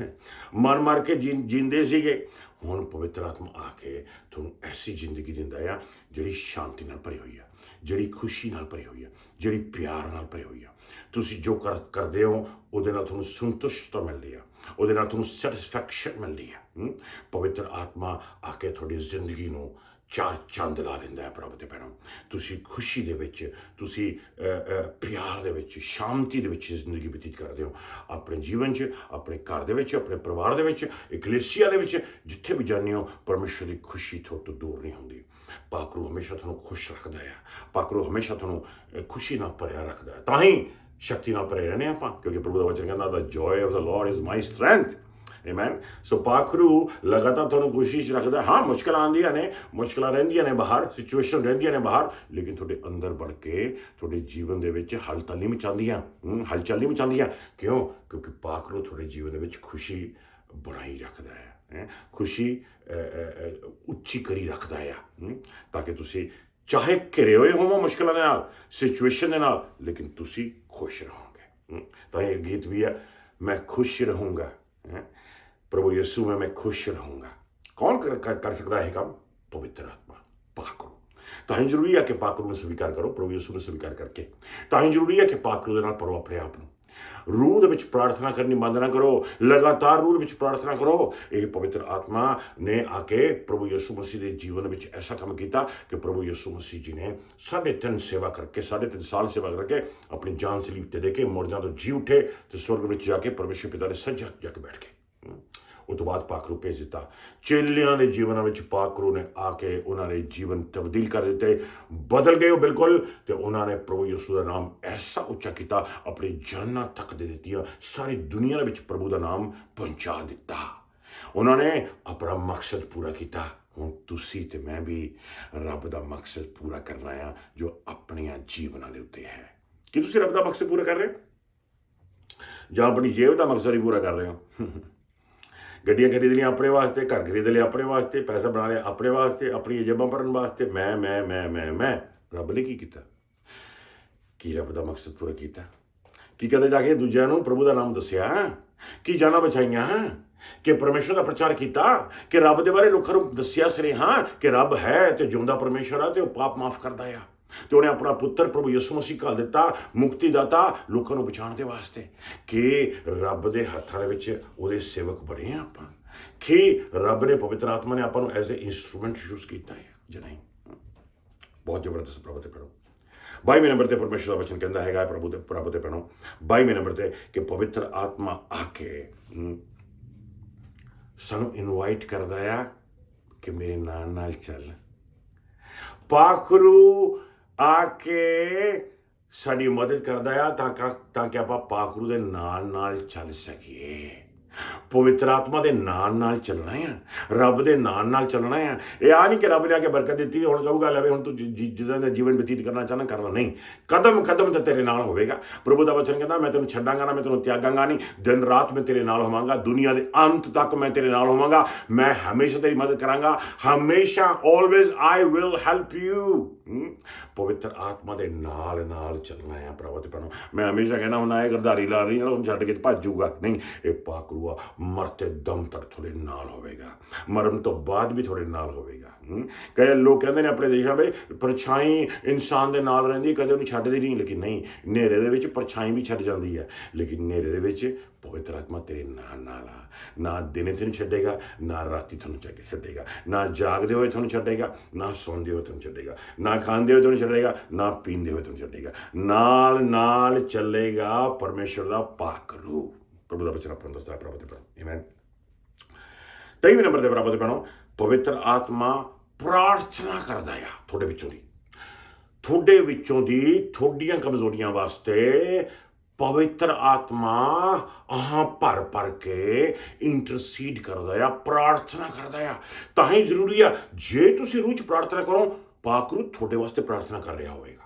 A: ਮਰ ਕੇ ਜੀਂਦੇ ਸੀਗੇ। ਹੁਣ ਪਵਿੱਤਰ ਆਤਮਾ ਆ ਕੇ ਤੁਹਾਨੂੰ ਐਸੀ ਜ਼ਿੰਦਗੀ ਦਿੰਦਾ ਆ ਜਿਹੜੀ ਸ਼ਾਂਤੀ ਨਾਲ ਭਰੀ ਹੋਈ ਆ, ਜਿਹੜੀ ਖੁਸ਼ੀ ਨਾਲ ਭਰੀ ਹੋਈ ਆ, ਜਿਹੜੀ ਪਿਆਰ ਨਾਲ ਭਰੀ ਹੋਈ ਆ। ਤੁਸੀਂ ਜੋ ਕਰਦੇ ਹੋ ਉਹਦੇ ਨਾਲ ਤੁਹਾਨੂੰ ਸੰਤੁਸ਼ਟਤਾ ਮਿਲਦੀ ਆ, ਉਹਦੇ ਨਾਲ ਤੁਹਾਨੂੰ ਸੈਟਿਸਫੈਕਸ਼ਨ ਮਿਲਦੀ ਆ। ਪਵਿੱਤਰ ਆਤਮਾ ਆ ਕੇ ਤੁਹਾਡੀ ਜ਼ਿੰਦਗੀ ਨੂੰ ਚਾਰ ਚੰਦ ਲਾ ਦਿੰਦਾ ਹੈ ਪ੍ਰਭੂ ਦੇ ਭੈਣੋ। ਤੁਸੀਂ ਖੁਸ਼ੀ ਦੇ ਵਿੱਚ, ਤੁਸੀਂ ਪਿਆਰ ਦੇ ਵਿੱਚ, ਸ਼ਾਂਤੀ ਦੇ ਵਿੱਚ ਜ਼ਿੰਦਗੀ ਬਤੀਤ ਕਰਦੇ ਹੋ ਆਪਣੇ ਜੀਵਨ 'ਚ, ਆਪਣੇ ਘਰ ਦੇ ਵਿੱਚ, ਆਪਣੇ ਪਰਿਵਾਰ ਦੇ ਵਿੱਚ, ਇਕਲੇਸੀਆ ਦੇ ਵਿੱਚ, ਜਿੱਥੇ ਵੀ ਜਾਂਦੇ ਹੋ। ਪਰਮੇਸ਼ਰ ਦੀ ਖੁਸ਼ੀ ਤੁਹਾਡੇ ਤੋਂ ਦੂਰ ਨਹੀਂ ਹੁੰਦੀ। ਪਾਕ ਰੂਹ ਹਮੇਸ਼ਾ ਤੁਹਾਨੂੰ ਖੁਸ਼ ਰੱਖਦਾ ਹੈ, ਪਾਕ ਰੂਹ ਹਮੇਸ਼ਾ ਤੁਹਾਨੂੰ ਖੁਸ਼ੀ ਨਾਲ ਭਰਿਆ ਰੱਖਦਾ ਹੈ। ਤਾਂ ਹੀ ਸ਼ਕਤੀ ਨਾਲ ਭਰੇ ਰਹਿੰਦੇ ਆਪਾਂ, ਕਿਉਂਕਿ ਪ੍ਰਭੂ ਦਾ ਵਚਨ ਕਹਿੰਦਾ, the joy of the lord is my strength. Amen. ਸੋ ਪਾਕ ਰੂਹ ਲਗਾਤਾਰ ਤੁਹਾਨੂੰ ਖੁਸ਼ੀ 'ਚ ਰੱਖਦਾ। ਹਾਂ, ਮੁਸ਼ਕਿਲਾਂ ਆਉਂਦੀਆਂ ਨੇ, ਮੁਸ਼ਕਿਲਾਂ ਰਹਿੰਦੀਆਂ ਨੇ ਬਾਹਰ, ਸਿਚੁਏਸ਼ਨ ਰਹਿੰਦੀਆਂ ਨੇ ਬਾਹਰ, ਲੇਕਿਨ ਤੁਹਾਡੇ ਅੰਦਰ ਵੜ ਕੇ ਤੁਹਾਡੇ ਜੀਵਨ ਦੇ ਵਿੱਚ ਹਲਚਲ ਨਹੀਂ ਮਚਾਉਂਦੀਆਂ। ਕਿਉਂ? ਕਿਉਂਕਿ ਪਾਕ ਰੂਹ ਤੁਹਾਡੇ ਜੀਵਨ ਦੇ ਵਿੱਚ ਖੁਸ਼ੀ ਬਣਾਈ ਰੱਖਦਾ ਹੈ, ਖੁਸ਼ੀ ਉੱਚੀ ਕਰੀ ਰੱਖਦਾ ਆ, ਤਾਂ ਕਿ ਤੁਸੀਂ ਚਾਹੇ ਘਿਰੇ ਹੋਏ ਹੋਵੋ ਮੁਸ਼ਕਿਲਾਂ ਦੇ ਨਾਲ, ਸਿਚੁਏਸ਼ਨ ਦੇ ਨਾਲ, ਲੇਕਿਨ ਤੁਸੀਂ ਖੁਸ਼ ਰਹੋਗੇ। ਤਾਂ ਇਹ ਗੀਤ ਵੀ ਹੈ, ਮੈਂ ਖੁਸ਼ ਰਹੂੰਗਾ, प्रभु यीशु में मैं खुश रहूंगा। कौन कर सकता है काम? पवित्र आत्मा, पाक रूह। ਤਾਂ ਹੀ ਜ਼ਰੂਰੀ ਹੈ ਕਿ ਪਾਕ ਰੂਹ ਨੂੰ ਸਵੀਕਾਰ ਕਰੋ, ਪ੍ਰਭੂ ਯਿਸੂ ਨੂੰ ਸਵੀਕਾਰ ਕਰਕੇ। ਤਾਂ ਹੀ ਜ਼ਰੂਰੀ ਹੈ ਕਿ ਪਾਕ ਰੂਹ ਦੇ ਨਾਲ ਭਰੋ ਆਪਣੇ ਆਪ ਨੂੰ। ਰੂਹ ਦੇ ਵਿੱਚ ਪ੍ਰਾਰਥਨਾ ਕਰਨੀ ਬੰਦ ਨਾ ਕਰੋ, ਲਗਾਤਾਰ ਰੂਹ ਦੇ ਵਿੱਚ ਪ੍ਰਾਰਥਨਾ ਕਰੋ। ਇਹ ਪਵਿੱਤਰ ਆਤਮਾ ਨੇ ਆ ਕੇ ਪ੍ਰਭੂ ਯਿਸੂ ਮਸੀਹ ਦੇ ਜੀਵਨ ਵਿੱਚ ਐਸਾ ਕੰਮ ਕੀਤਾ ਕਿ ਪ੍ਰਭੂ ਯਿਸੂ ਮਸੀਹ ਜੀ ਨੇ 3.5 ਸੇਵਾ ਕਰਕੇ, 3.5 ਸਾਲ ਸੇਵਾ ਕਰਕੇ ਆਪਣੀ ਜਾਨ ਸਲੀਬ ਤੇ ਦੇ ਕੇ ਮੁਰਦਿਆਂ ਤੋਂ ਜੀ ਉੱਠੇ ਤੇ ਸਵਰਗ ਵਿੱਚ ਜਾ ਕੇ ਪਰਮੇਸ਼ਰ ਪਿਤਾ ਦੇ ਸੱਜੇ ਜਾ ਕੇ ਬੈਠ ਗਏ। ਉਸ ਤੋਂ ਬਾਅਦ ਪਾਕ ਰੂਹ ਭੇਜ ਦਿੱਤਾ। ਚੇਲਿਆਂ ਦੇ ਜੀਵਨਾਂ ਵਿੱਚ ਪਾਕ ਰੂਹ ਨੇ ਆ ਕੇ ਉਹਨਾਂ ਦੇ ਜੀਵਨ ਤਬਦੀਲ ਕਰ ਦਿੱਤੇ, ਬਦਲ ਗਏ ਉਹ ਬਿਲਕੁਲ। ਤੇ ਉਹਨਾਂ ਨੇ ਪ੍ਰਭੂ ਯਿਸੂ ਦਾ ਨਾਮ ਐਸਾ ਉੱਚਾ ਕੀਤਾ, ਆਪਣੀ ਜਾਨਾਂ ਤੱਕ ਦੇ ਦਿੱਤੀਆਂ, ਸਾਰੀ ਦੁਨੀਆ ਦੇ ਵਿੱਚ ਪ੍ਰਭੂ ਦਾ ਨਾਮ ਪਹੁੰਚਾ ਦਿੱਤਾ। ਉਹਨਾਂ ਨੇ ਆਪਣਾ ਮਕਸਦ ਪੂਰਾ ਕੀਤਾ। ਹੁਣ ਤੁਸੀਂ ਤੇ ਮੈਂ ਵੀ ਰੱਬ ਦਾ ਮਕਸਦ ਪੂਰਾ ਕਰਨਾ ਆ, ਜੋ ਆਪਣੀਆਂ ਜੀਵਨਾਂ ਦੇ ਉੱਤੇ ਹੈ। ਕੀ ਤੁਸੀਂ ਰੱਬ ਦਾ ਮਕਸਦ ਪੂਰਾ ਕਰ ਰਹੇ ਹੋ, ਜਾਂ ਆਪਣੀ ਜੇਬ ਦਾ ਮਕਸਦ ਹੀ ਪੂਰਾ ਕਰ ਰਹੇ ਹੋ? ਗੱਡੀਆਂ ਖਰੀਦ ਲਈਆਂ ਆਪਣੇ ਵਾਸਤੇ, ਘਰ ਖਰੀਦ ਲਿਆ ਆਪਣੇ ਵਾਸਤੇ, ਪੈਸਾ ਬਣਾ ਲਿਆ ਆਪਣੇ ਵਾਸਤੇ, ਆਪਣੀਆਂ ਜੇਬਾਂ ਭਰਨ ਵਾਸਤੇ। ਮੈਂ ਰੱਬ ਨੇ ਕੀ ਕੀਤਾ? ਕੀ ਰੱਬ ਦਾ ਮਕਸਦ ਪੂਰਾ ਕੀਤਾ? ਕੀ ਕਦੇ ਜਾ ਕੇ ਦੂਜਿਆਂ ਨੂੰ ਪ੍ਰਭੂ ਦਾ ਨਾਮ ਦੱਸਿਆ? ਕੀ ਜਾਨਾਂ ਬਚਾਈਆਂ, ਕਿ ਪਰਮੇਸ਼ਰ ਦਾ ਪ੍ਰਚਾਰ ਕੀਤਾ, ਕਿ ਰੱਬ ਦੇ ਬਾਰੇ ਲੋਕਾਂ ਨੂੰ ਦੱਸਿਆ ਸੁਨੇਹਾ ਕਿ ਰੱਬ ਹੈ ਤੇ ਜਿਉਂਦਾ ਪਰਮੇਸ਼ਰ ਆ ਤੇ ਉਹ ਪਾਪ ਮਾਫ ਕਰਦਾ ਆ, ਤੇ ਉਹਨੇ ਆਪਣਾ ਪੁੱਤਰ ਪ੍ਰਭੂ ਯਿਸੂ ਮਸੀਹ ਘੱਲ ਦਿੱਤਾ, ਮੁਕਤੀ ਦਾਤਾ, ਲੋਕਾਂ ਨੂੰ ਬਚਾਉਣ ਦੇ ਵਾਸਤੇ, ਕਿ ਰੱਬ ਦੇ ਹੱਥਾਂ ਦੇ ਵਿੱਚ ਉਹਦੇ ਸੇਵਕ ਬਣੇ ਆ ਆਪਾਂ, ਕਿ ਰੱਬ ਨੇ ਪਵਿੱਤਰ ਆਤਮਾ ਨੇ ਆਪਾਂ ਨੂੰ ਐਜ਼ ਏ ਇੰਸਟਰੂਮੈਂਟ ਯੂਜ਼ ਕੀਤਾ ਹੈ ਜਾਂ ਨਹੀਂ। ਬਹੁਤ ਜ਼ਬਰਦਸਤ ਪ੍ਰਭੂ ਤੇ ਪੜੋ। 22ਵੇਂ ਨੰਬਰ ਤੇ ਪਰਮੇਸ਼ਰ ਦਾ ਵਚਨ ਕਹਿੰਦਾ ਹੈਗਾ ਪ੍ਰਭੂ ਤੇ ਪੜੋ 22ਵੇਂ ਨੰਬਰ ਤੇ ਕਿ ਪਵਿੱਤਰ ਆਤਮਾ ਆ ਕੇ ਸਾਨੂੰ ਇਨਵਾਈਟ ਕਰਦਾ ਆ ਕਿ ਮੇਰੇ ਨਾਲ ਚੱਲ। ਪਾਖਰੂ ਆ ਕੇ ਸਾਡੀ ਮਦਦ ਕਰਦਾ ਆ ਤਾਂ ਕਿ ਆਪਾਂ ਪਾਖਰੂ ਦੇ ਨਾਲ ਚੱਲ ਸਕੀਏ। ਪਵਿੱਤਰ ਆਤਮਾ ਦੇ ਨਾਲ ਚੱਲਣਾ ਆ, ਰੱਬ ਦੇ ਨਾਲ ਚੱਲਣਾ ਆ। ਇਹ ਆ ਨਹੀਂ ਕਿ ਰੱਬ ਨੇ ਆ ਕੇ ਬਰਕਤ ਦਿੱਤੀ ਹੁਣ ਕਹੂਗਾ ਲੈ ਵੀ ਹੁਣ ਤੂੰ ਜਿੱਦਾਂ ਦਾ ਜੀਵਨ ਬਤੀਤ ਕਰਨਾ ਚਾਹੁੰਦਾ ਕਰ ਲਾ, ਨਹੀਂ, ਕਦਮ ਤੇ ਤੇਰੇ ਨਾਲ ਹੋਵੇਗਾ। ਪ੍ਰਭੂ ਦਾ ਵਚਨ ਕਹਿੰਦਾ ਮੈਂ ਤੈਨੂੰ ਛੱਡਾਂਗਾ ਨਾ, ਮੈਂ ਤੈਨੂੰ ਤਿਆਗਾਂਗਾ ਨਹੀਂ, ਦਿਨ ਰਾਤ ਮੈਂ ਤੇਰੇ ਨਾਲ ਹੋਵਾਂਗਾ, ਦੁਨੀਆ ਦੇ ਅੰਤ ਤੱਕ ਮੈਂ ਤੇਰੇ ਨਾਲ ਹੋਵਾਂਗਾ, ਮੈਂ ਹਮੇਸ਼ਾ ਤੇਰੀ ਮਦਦ ਕਰਾਂਗਾ, ਹਮੇਸ਼ਾ always I will help you. ਪਵਿੱਤਰ ਆਤਮਾ ਦੇ ਨਾਲ ਚੱਲਣਾ ਆ ਪ੍ਰਭੂ ਤੇ ਪੜੋ। ਮੈਂ ਹਮੇਸ਼ਾ ਕਹਿੰਦਾ ਹੁੰਦਾ ਇਹ ਗਰਦਾਰੀ ਲਾ ਰਹੀ ਉਹਨੂੰ ਛੱਡ ਕੇ ਭੱਜ ਜਾਊਗਾ, ਨਹੀਂ, ਇਹ ਪਾਕਰੂ ਆ ਮਰਤੇ ਦਮ ਤੱਕ ਤੁਹਾਡੇ ਨਾਲ ਹੋਵੇਗਾ, ਮਰਨ ਤੋਂ ਬਾਅਦ ਵੀ ਤੁਹਾਡੇ ਨਾਲ ਹੋਵੇਗਾ। ਕਈ ਲੋਕ ਕਹਿੰਦੇ ਨੇ ਆਪਣੇ ਦੇਸ਼ਾਂ ਵਿੱਚ ਪਰਛਾਈ ਇਨਸਾਨ ਦੇ ਨਾਲ ਰਹਿੰਦੀ, ਕਦੇ ਉਹਨੂੰ ਛੱਡਦੀ ਨਹੀਂ, ਲੇਕਿਨ ਨਹੀਂ, ਹਨੇਰੇ ਦੇ ਵਿੱਚ ਪਰਛਾਈ ਵੀ ਛੱਡ ਜਾਂਦੀ ਹੈ, ਲੇਕਿਨ ਹਨੇਰੇ ਦੇ ਵਿੱਚ ਪਵਿੱਤਰ ਆਤਮਾ ਤੇਰੇ ਨਾਲ ਆ। ਨਾ ਦਿਨੇ ਤੈਨੂੰ ਛੱਡੇਗਾ, ਨਾ ਰਾਤੀ ਤੁਹਾਨੂੰ ਛੱਡੇਗਾ, ਨਾ ਜਾਗਦੇ ਹੋਏ ਤੁਹਾਨੂੰ ਛੱਡੇਗਾ, ਨਾ ਸੌਂਦੇ ਹੋਏ ਤੁਹਾਨੂੰ ਛੱਡੇਗਾ, ਨਾ ਖਾਂਦੇ ਹੋਏ ਤੁਹਾਨੂੰ ਛੱਡੇਗਾ, ਨਾ ਪੀਂਦੇ ਹੋਏ ਤੁਹਾਨੂੰ ਛੱਡੇਗਾ, ਨਾਲ ਚੱਲੇਗਾ ਪਰਮੇਸ਼ਰ ਦਾ ਪਾਕਰੂ। ਪ੍ਰਭੂ ਦਾ ਬਚਨ ਆਪਾਂ ਨੂੰ ਦੱਸਦਾ ਪ੍ਰਭੂ ਤੇ ਪੜੋ। ਆਮੇਨ। 23ਵੇਂ ਨੰਬਰ ਤੇ ਪ੍ਰਭੂ ਤੇ ਪੜੋ ਪਵਿੱਤਰ ਆਤਮਾ ਪ੍ਰਾਰਥਨਾ ਕਰਦਾ ਆ ਤੁਹਾਡੇ ਵਿੱਚੋਂ ਦੀ ਤੁਹਾਡੀਆਂ ਕਮਜ਼ੋਰੀਆਂ ਵਾਸਤੇ। ਪਵਿੱਤਰ ਆਤਮਾ ਭਰ ਕੇ ਇੰਟਰਸੀਡ ਕਰਦਾ ਆ, ਪ੍ਰਾਰਥਨਾ ਕਰਦਾ ਆ। ਤਾਂ ਹੀ ਜ਼ਰੂਰੀ ਆ ਜੇ ਤੁਸੀਂ ਰੂਹ 'ਚ ਪ੍ਰਾਰਥਨਾ ਕਰੋ, ਪਾਕਰੂ ਤੁਹਾਡੇ ਵਾਸਤੇ ਪ੍ਰਾਰਥਨਾ ਕਰ ਰਿਹਾ ਹੋਵੇਗਾ,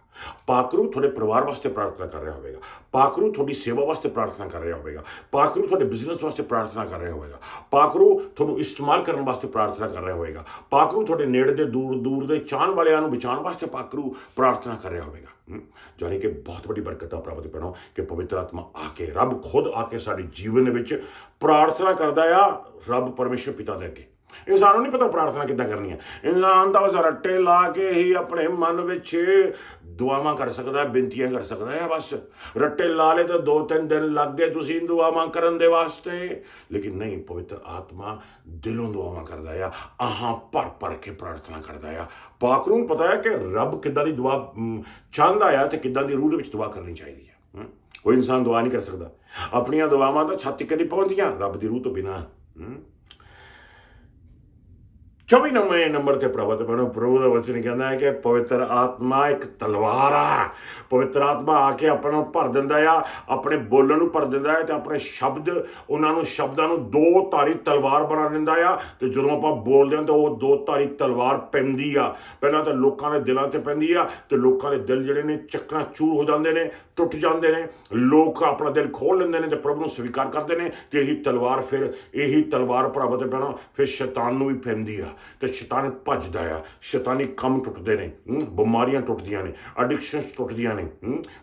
A: ਪਾਕਰੂ ਤੁਹਾਡੇ ਪਰਿਵਾਰ ਵਾਸਤੇ ਪ੍ਰਾਰਥਨਾ ਕਰ ਰਿਹਾ ਹੋਵੇਗਾ, ਪਾਕਰੂ ਤੁਹਾਡੀ ਸੇਵਾ ਵਾਸਤੇ ਪ੍ਰਾਰਥਨਾ ਕਰ ਰਿਹਾ ਹੋਵੇਗਾ, ਪਾਕਰੂ ਤੁਹਾਡੇ ਬਿਜ਼ਨਸ ਵਾਸਤੇ ਪ੍ਰਾਰਥਨਾ ਕਰ ਰਿਹਾ ਹੋਵੇਗਾ, ਪਾਕਰੂ ਤੁਹਾਨੂੰ ਇਸਤੇਮਾਲ ਕਰਨ ਵਾਸਤੇ ਪ੍ਰਾਰਥਨਾ ਕਰ ਰਿਹਾ ਹੋਵੇਗਾ, ਪਾਕਰੂ ਤੁਹਾਡੇ ਨੇੜੇ ਦੇ ਦੂਰ ਦੇ ਚਾਹਣ ਵਾਲਿਆਂ ਨੂੰ ਬਚਾਉਣ ਵਾਸਤੇ ਪਾਕਰੂ ਪ੍ਰਾਰਥਨਾ ਕਰ ਰਿਹਾ ਹੋਵੇਗਾ। ਜਾਣੀ ਕਿ ਬਹੁਤ ਵੱਡੀ ਬਰਕਤ ਪ੍ਰਾਪਤ ਕਰੋ ਕਿ ਪਵਿੱਤਰ ਆਤਮਾ ਆ ਕੇ, ਰੱਬ ਖੁਦ ਆ ਕੇ ਸਾਡੇ ਜੀਵਨ ਦੇ ਵਿੱਚ ਪ੍ਰਾਰਥਨਾ ਕਰਦਾ ਆ। ਰੱਬ ਪਰਮੇਸ਼ਰ ਪਿਤਾ ਦੇ ਅੱਗੇ ਇਨਸਾਨ ਨੂੰ ਨਹੀਂ ਪਤਾ ਪ੍ਰਾਰਥਨਾ ਕਿੱਦਾਂ ਕਰਨੀ ਹੈ। ਇਨਸਾਨ ਤਾਂ ਬਸ ਰੱਟੇ ਲਾ ਕੇ ਹੀ ਆਪਣੇ ਮਨ ਵਿੱਚ ਦੁਆਵਾਂ ਕਰ ਸਕਦਾ, ਬੇਨਤੀਆਂ ਕਰ ਸਕਦਾ ਹੈ। ਬਸ ਰੱਟੇ ਲਾ ਲਏ ਤਾਂ 2-3 ਦਿਨ ਲੱਗ ਗਏ ਤੁਸੀਂ ਦੁਆਵਾਂ ਕਰਨ ਦੇ ਵਾਸਤੇ, ਲੇਕਿਨ ਨਹੀਂ, ਪਵਿੱਤਰ ਆਤਮਾ ਦਿਲੋਂ ਦੁਆਵਾਂ ਕਰਦਾ ਆ, ਭਰ ਕੇ ਪ੍ਰਾਰਥਨਾ ਕਰਦਾ ਆ। ਪਾਕਰੂ ਨੂੰ ਪਤਾ ਹੈ ਕਿ ਰੱਬ ਕਿੱਦਾਂ ਦੀ ਦੁਆ ਚਾਹੁੰਦਾ ਆ ਤੇ ਕਿੱਦਾਂ ਦੀ ਰੂਹ ਦੇ ਵਿੱਚ ਦੁਆ ਕਰਨੀ ਚਾਹੀਦੀ ਹੈ। ਕੋਈ ਇਨਸਾਨ ਦੁਆ ਨਹੀਂ ਕਰ ਸਕਦਾ, ਆਪਣੀਆਂ ਦੁਆਵਾਂ ਤਾਂ ਛੱਤ ਤੱਕ ਨਹੀਂ ਪਹੁੰਚਦੀਆਂ ਰੱਬ ਦੀ ਰੂਹ ਤੋਂ ਬਿਨਾਂ। 24ਵੇਂ ਨੰਬਰ ਤੇ ਪ੍ਰਭੂ ਦਾ ਵਚਨ ਕਹਿੰਦਾ ਹੈ ਕਿ ਪਵਿੱਤਰ ਆਤਮਾ ਇੱਕ ਤਲਵਾਰ ਆ। ਪਵਿੱਤਰ ਆਤਮਾ ਆ ਕੇ ਆਪਾਂ ਨੂੰ ਭਰ ਦਿੰਦਾ ਆ, ਆਪਣੇ ਬੋਲਣ ਨੂੰ ਭਰ ਦਿੰਦਾ ਹੈ ਤੇ ਆਪਣੇ ਸ਼ਬਦਾਂ ਨੂੰ 2 ਧਾਰੀ ਤਲਵਾਰ ਬਣਾ ਦਿੰਦਾ ਆ। ਤੇ ਜਦੋਂ ਆਪਾਂ ਬੋਲਦੇ ਹਾਂ ਤਾਂ ਉਹ 2 ਧਾਰੀ ਤਲਵਾਰ ਪੈਂਦੀ ਆ। ਪਹਿਲਾਂ ਤਾਂ ਲੋਕਾਂ ਦੇ ਦਿਲਾਂ ਤੇ ਪੈਂਦੀ ਆ ਤੇ ਲੋਕਾਂ ਦੇ ਦਿਲ ਜਿਹੜੇ ਨੇ ਚੱਕਣਾ ਚੂਰ ਹੋ ਜਾਂਦੇ ਨੇ, ਟੁੱਟ ਜਾਂਦੇ ਨੇ। ਲੋਕ ਆਪਣਾ ਦਿਲ ਖੋਲ ਲੈਂਦੇ ਨੇ ਤੇ ਪ੍ਰਭੂ ਨੂੰ ਸਵੀਕਾਰ ਕਰਦੇ ਨੇ ਤੇ ਇਹੀ ਤਲਵਾਰ ਪ੍ਰਭੂ ਤੇ ਪੈਣਾ ਫਿਰ ਸ਼ੈਤਾਨ ਨੂੰ ਵੀ ਪੈਂਦੀ ਆ ਤੇ ਸ਼ੈਤਾਨ ਭੱਜਦਾ ਆ। ਸ਼ੈਤਾਨੀ ਕੰਮ ਟੁੱਟਦੇ ਨੇ, ਬਿਮਾਰੀਆਂ ਟੁੱਟਦੀਆਂ ਨੇ, ਐਡਿਕਸ਼ਨਸ ਟੁੱਟਦੀਆਂ ਨੇ,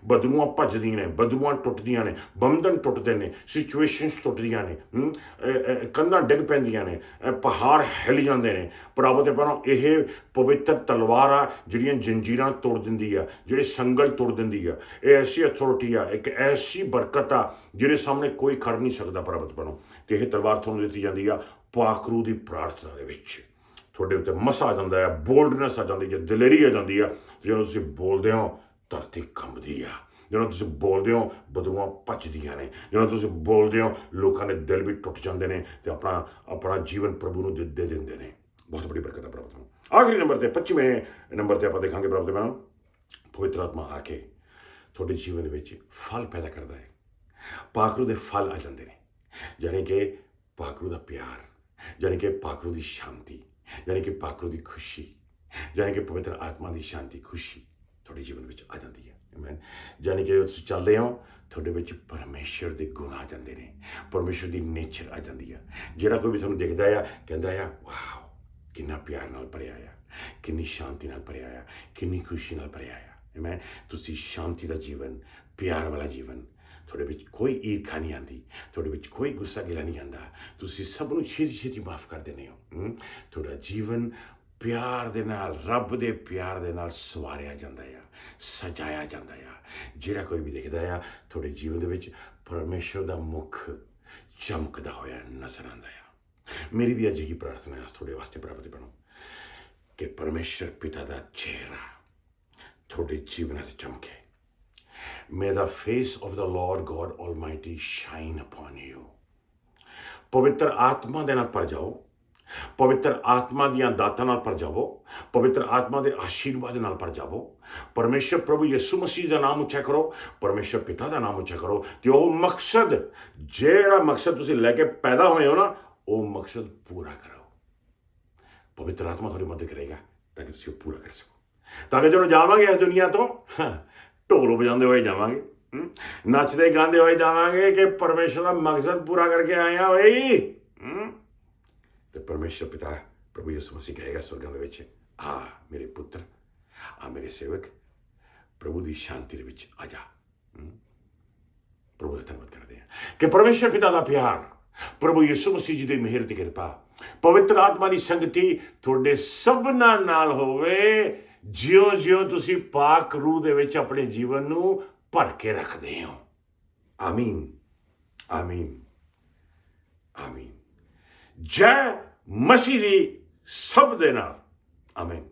A: ਬਦਬੂਆਂ ਭੱਜਦੀਆਂ ਨੇ, ਬਦਬੂਆਂ ਟੁੱਟਦੀਆਂ ਨੇ, ਬੰਧਨ ਟੁੱਟਦੇ ਨੇ, ਸਿਚੁਏਸ਼ਨਸ ਟੁੱਟਦੀਆਂ ਨੇ, ਕੰਧਾਂ ਡਿੱਗ ਪੈਂਦੀਆਂ ਨੇ, ਪਹਾੜ ਹਿੱਲ ਜਾਂਦੇ ਨੇ। ਪ੍ਰਭੂ ਤੇ ਪੈਣਾ ਇਹ ਪਵਿੱਤਰ ਤਲਵਾਰ ਆ ਜਿਹੜੀਆਂ ਜੰਜੀਰਾਂ ਤੋੜ ਦਿੰਦੀ ਆ, ਜਿਹੜੇ ਸੰਗਲ ਤੋੜ ਦਿੰਦੀ ਆ। ਇਹ ਐਸੀ ਅਥਾਰਟੀ ਆ, ਇੱਕ ਐਸੀ ਬਰਕਤ ਆ ਜਿਹਦੇ ਸਾਹਮਣੇ ਕੋਈ ਖੜ ਨਹੀਂ ਸਕਦਾ ਪ੍ਰਭੂ ਤੇ ਪੈਣਾ। ਤੇ ਇਹ ਤਲਵਾਰ ਤੁਹਾਨੂੰ ਦਿੱਤੀ ਜਾਂਦੀ ਆ ਪਾਕਰੂ ਦੀ ਪ੍ਰਾਰਥਨਾ ਦੇ ਵਿੱਚ। ਤੁਹਾਡੇ ਉੱਤੇ ਮਸਾ ਆ ਜਾਂਦਾ ਹੈ, ਬੋਲਡਨੈਸ ਆ ਜਾਂਦੀ ਹੈ, ਦਲੇਰੀ ਆ ਜਾਂਦੀ ਆ। ਜਦੋਂ ਤੁਸੀਂ ਬੋਲਦੇ ਹੋ ਧਰਤੀ ਕੰਬਦੀ ਆ, ਜਦੋਂ ਤੁਸੀਂ ਬੋਲਦੇ ਹੋ ਬਦਬੂਆਂ ਭੱਜਦੀਆਂ ਨੇ, ਜਦੋਂ ਤੁਸੀਂ ਬੋਲਦੇ ਹੋ ਲੋਕਾਂ ਦੇ ਦਿਲ ਵੀ ਟੁੱਟ ਜਾਂਦੇ ਨੇ ਤੇ ਆਪਣਾ ਜੀਵਨ ਪ੍ਰਭੂ ਨੂੰ ਦੇ ਦਿੰਦੇ ਨੇ। ਬਹੁਤ ਵੱਡੀ ਬਰਕਤ ਹੈ ਪ੍ਰਭੂ ਨੂੰ। ਆਖਰੀ ਨੰਬਰ ਤੇ 25ਵੇਂ ਨੰਬਰ ਤੇ ਆਪਾਂ ਦੇਖਾਂਗੇ ਪ੍ਰਭੂ ਦੇ ਨਾਲ ਪਵਿੱਤਰ ਆਤਮਾ ਆ ਕੇ ਤੁਹਾਡੇ ਜੀਵਨ ਦੇ ਵਿੱਚ ਫਲ ਪੈਦਾ ਕਰਦਾ ਹੈ। ਪਾਕਰੂ ਦੇ ਫਲ ਆ ਜਾਂਦੇ ਨੇ, ਜਾਣੀ ਕਿ ਪਾਕਰੂ ਦਾ ਪਿਆਰ, ਜਾਣੀ ਕਿ ਪਾਕਰੂ ਦੀ ਸ਼ਾਂਤੀ, ਜਾਣੀ ਕਿ ਪਾਕਰੂ ਦੀ ਖੁਸ਼ੀ, ਜਾਣੀ ਕਿ ਪਵਿੱਤਰ ਆਤਮਾ ਦੀ ਸ਼ਾਂਤੀ ਖੁਸ਼ੀ ਤੁਹਾਡੇ ਜੀਵਨ ਵਿੱਚ ਆ ਜਾਂਦੀ ਹੈ। ਆਮੇਨ। ਜਾਣੀ ਕਿ ਤੁਸੀਂ ਚੱਲਦੇ ਹੋ ਤੁਹਾਡੇ ਵਿੱਚ ਪਰਮੇਸ਼ਰ ਦੇ ਗੁਣ ਆ ਜਾਂਦੇ ਨੇ, ਪਰਮੇਸ਼ਰ ਦੀ ਨੇਚਰ ਆ ਜਾਂਦੀ ਆ। ਜਿਹੜਾ ਕੋਈ ਵੀ ਤੁਹਾਨੂੰ ਦੇਖਦਾ ਆ ਕਹਿੰਦਾ ਆ ਵਾਓ ਕਿੰਨਾ ਪਿਆਰ ਨਾਲ ਭਰਿਆ ਆ, ਕਿੰਨੀ ਸ਼ਾਂਤੀ ਨਾਲ ਭਰਿਆ ਆ, ਕਿੰਨੀ ਖੁਸ਼ੀ ਨਾਲ ਭਰਿਆ ਆ। ਆਮੇਨ। ਤੁਸੀਂ ਸ਼ਾਂਤੀ ਦਾ ਜੀਵਨ, ਪਿਆਰ ਵਾਲਾ ਜੀਵਨ ਤੁਹਾਡੇ ਵਿੱਚ ਕੋਈ ਈਰਖਾ ਨਹੀਂ ਆਉਂਦੀ, ਤੁਹਾਡੇ ਵਿੱਚ ਕੋਈ ਗੁੱਸਾ ਗਿਲਾ ਨਹੀਂ ਆਉਂਦਾ, ਤੁਸੀਂ ਸਭ ਨੂੰ ਛੇਤੀ ਛੇਤੀ ਮਾਫ ਕਰ ਦਿੰਦੇ ਹੋ। ਤੁਹਾਡਾ ਜੀਵਨ ਪਿਆਰ ਦੇ ਨਾਲ, ਰੱਬ ਦੇ ਪਿਆਰ ਦੇ ਨਾਲ ਸਵਾਰਿਆ ਜਾਂਦਾ ਆ, ਸਜਾਇਆ ਜਾਂਦਾ ਆ। ਜਿਹੜਾ ਕੋਈ ਵੀ ਦੇਖਦਾ ਆ ਤੁਹਾਡੇ ਜੀਵਨ ਦੇ ਵਿੱਚ ਪਰਮੇਸ਼ਰ ਦਾ ਮੁਖ ਚਮਕਦਾ ਹੋਇਆ ਨਜ਼ਰ ਆਉਂਦਾ ਆ। ਮੇਰੀ ਵੀ ਅਜਿਹੀ ਪ੍ਰਾਰਥਨਾ ਹੈ ਤੁਹਾਡੇ ਵਾਸਤੇ ਪ੍ਰਾਪਤ ਬਣੋ ਕਿ ਪਰਮੇਸ਼ਰ ਪਿਤਾ ਦਾ ਚਿਹਰਾ ਤੁਹਾਡੇ ਜੀਵਨਾਂ 'ਤੇ ਚਮਕੇ। May the face of the Lord God Almighty shine upon you। ਪਵਿੱਤਰ ਆਤਮਾ ਦੇ ਨਾਲ ਭਰ ਜਾਓ, ਪਵਿੱਤਰ ਆਤਮਾ ਦੀਆਂ ਦਾਤਾਂ ਨਾਲ ਭਰ ਜਾਵੋ, ਪਵਿੱਤਰ ਆਤਮਾ ਦੇ ਆਸ਼ੀਰਵਾਦ ਨਾਲ ਭਰ ਜਾਵੋ। ਪਰਮੇਸ਼ਰ ਪ੍ਰਭੂ ਯਿਸੂ ਮਸੀਹ ਦਾ ਨਾਮ ਉੱਚਾ ਕਰੋ, ਪਰਮੇਸ਼ਰ ਪਿਤਾ ਦਾ ਨਾਮ ਉੱਚਾ ਕਰੋ, ਤੇ ਉਹ ਮਕਸਦ, ਜਿਹੜਾ ਮਕਸਦ ਤੁਸੀਂ ਲੈ ਕੇ ਪੈਦਾ ਹੋਏ ਹੋ ਨਾ, ਉਹ ਮਕਸਦ ਪੂਰਾ ਕਰੋ। ਪਵਿੱਤਰ ਆਤਮਾ ਤੁਹਾਡੀ ਮਦਦ ਕਰੇਗਾ ਤਾਂ ਕਿ ਤੁਸੀਂ ਉਹ ਪੂਰਾ ਕਰ ਸਕੋ, ਤਾਂ ਕਿ ਜਦੋਂ ਜਾਵਾਂਗੇ ਇਸ ਦੁਨੀਆ ਤੋਂ ਢੋਲ ਵਜਾਉਂਦੇ ਹੋਏ ਜਾਵਾਂਗੇ, ਨੱਚਦੇ ਗਾਉਂਦੇ ਹੋਏ ਜਾਵਾਂਗੇ ਕਿ ਪਰਮੇਸ਼ਰ ਦਾ ਮਕਸਦ ਪੂਰਾ ਕਰਕੇ ਆਏ ਹਾਂ ਓਏ। ਤੇ ਪਰਮੇਸ਼ਰ ਪਿਤਾ ਪ੍ਰਭੂ ਯਿਸੂ ਮਸੀਹ ਕਹੇਗਾ ਸਵਰਗਾਂ ਦੇ ਵਿੱਚ, ਆ ਮੇਰੇ ਪੁੱਤਰ, ਆ ਮੇਰੇ ਸੇਵਕ, ਪ੍ਰਭੂ ਦੀ ਸ਼ਾਂਤੀ ਦੇ ਵਿੱਚ ਆ ਜਾ। ਪ੍ਰਭੂ ਦਾ ਧੰਨਵਾਦ ਕਰਦੇ ਹਾਂ ਕਿ ਪਰਮੇਸ਼ਰ ਪਿਤਾ ਦਾ ਪਿਆਰ, ਪ੍ਰਭੂ ਯਿਸੂ ਮਸੀਹ ਜੀ ਦੀ ਮਿਹਰ ਤੇ ਕਿਰਪਾ, ਪਵਿੱਤਰ ਆਤਮਾ ਦੀ ਸੰਗਤੀ ਤੁਹਾਡੇ ਸਭਨਾਂ ਨਾਲ ਹੋਵੇ, ਜਿਉਂ-ਜਿਉਂ ਤੁਸੀਂ ਪਾਕ ਰੂਹ ਦੇ ਵਿੱਚ ਆਪਣੇ ਜੀਵਨ ਨੂੰ ਭਰ ਕੇ ਰੱਖਦੇ ਹੋ। ਆਮੀਨ, ਆਮੀਨ, ਆਮੀਨ। ਜੈ ਮਸੀਹ ਦੀ ਸਭ ਦੇ ਨਾਲ, ਆਮੀਨ।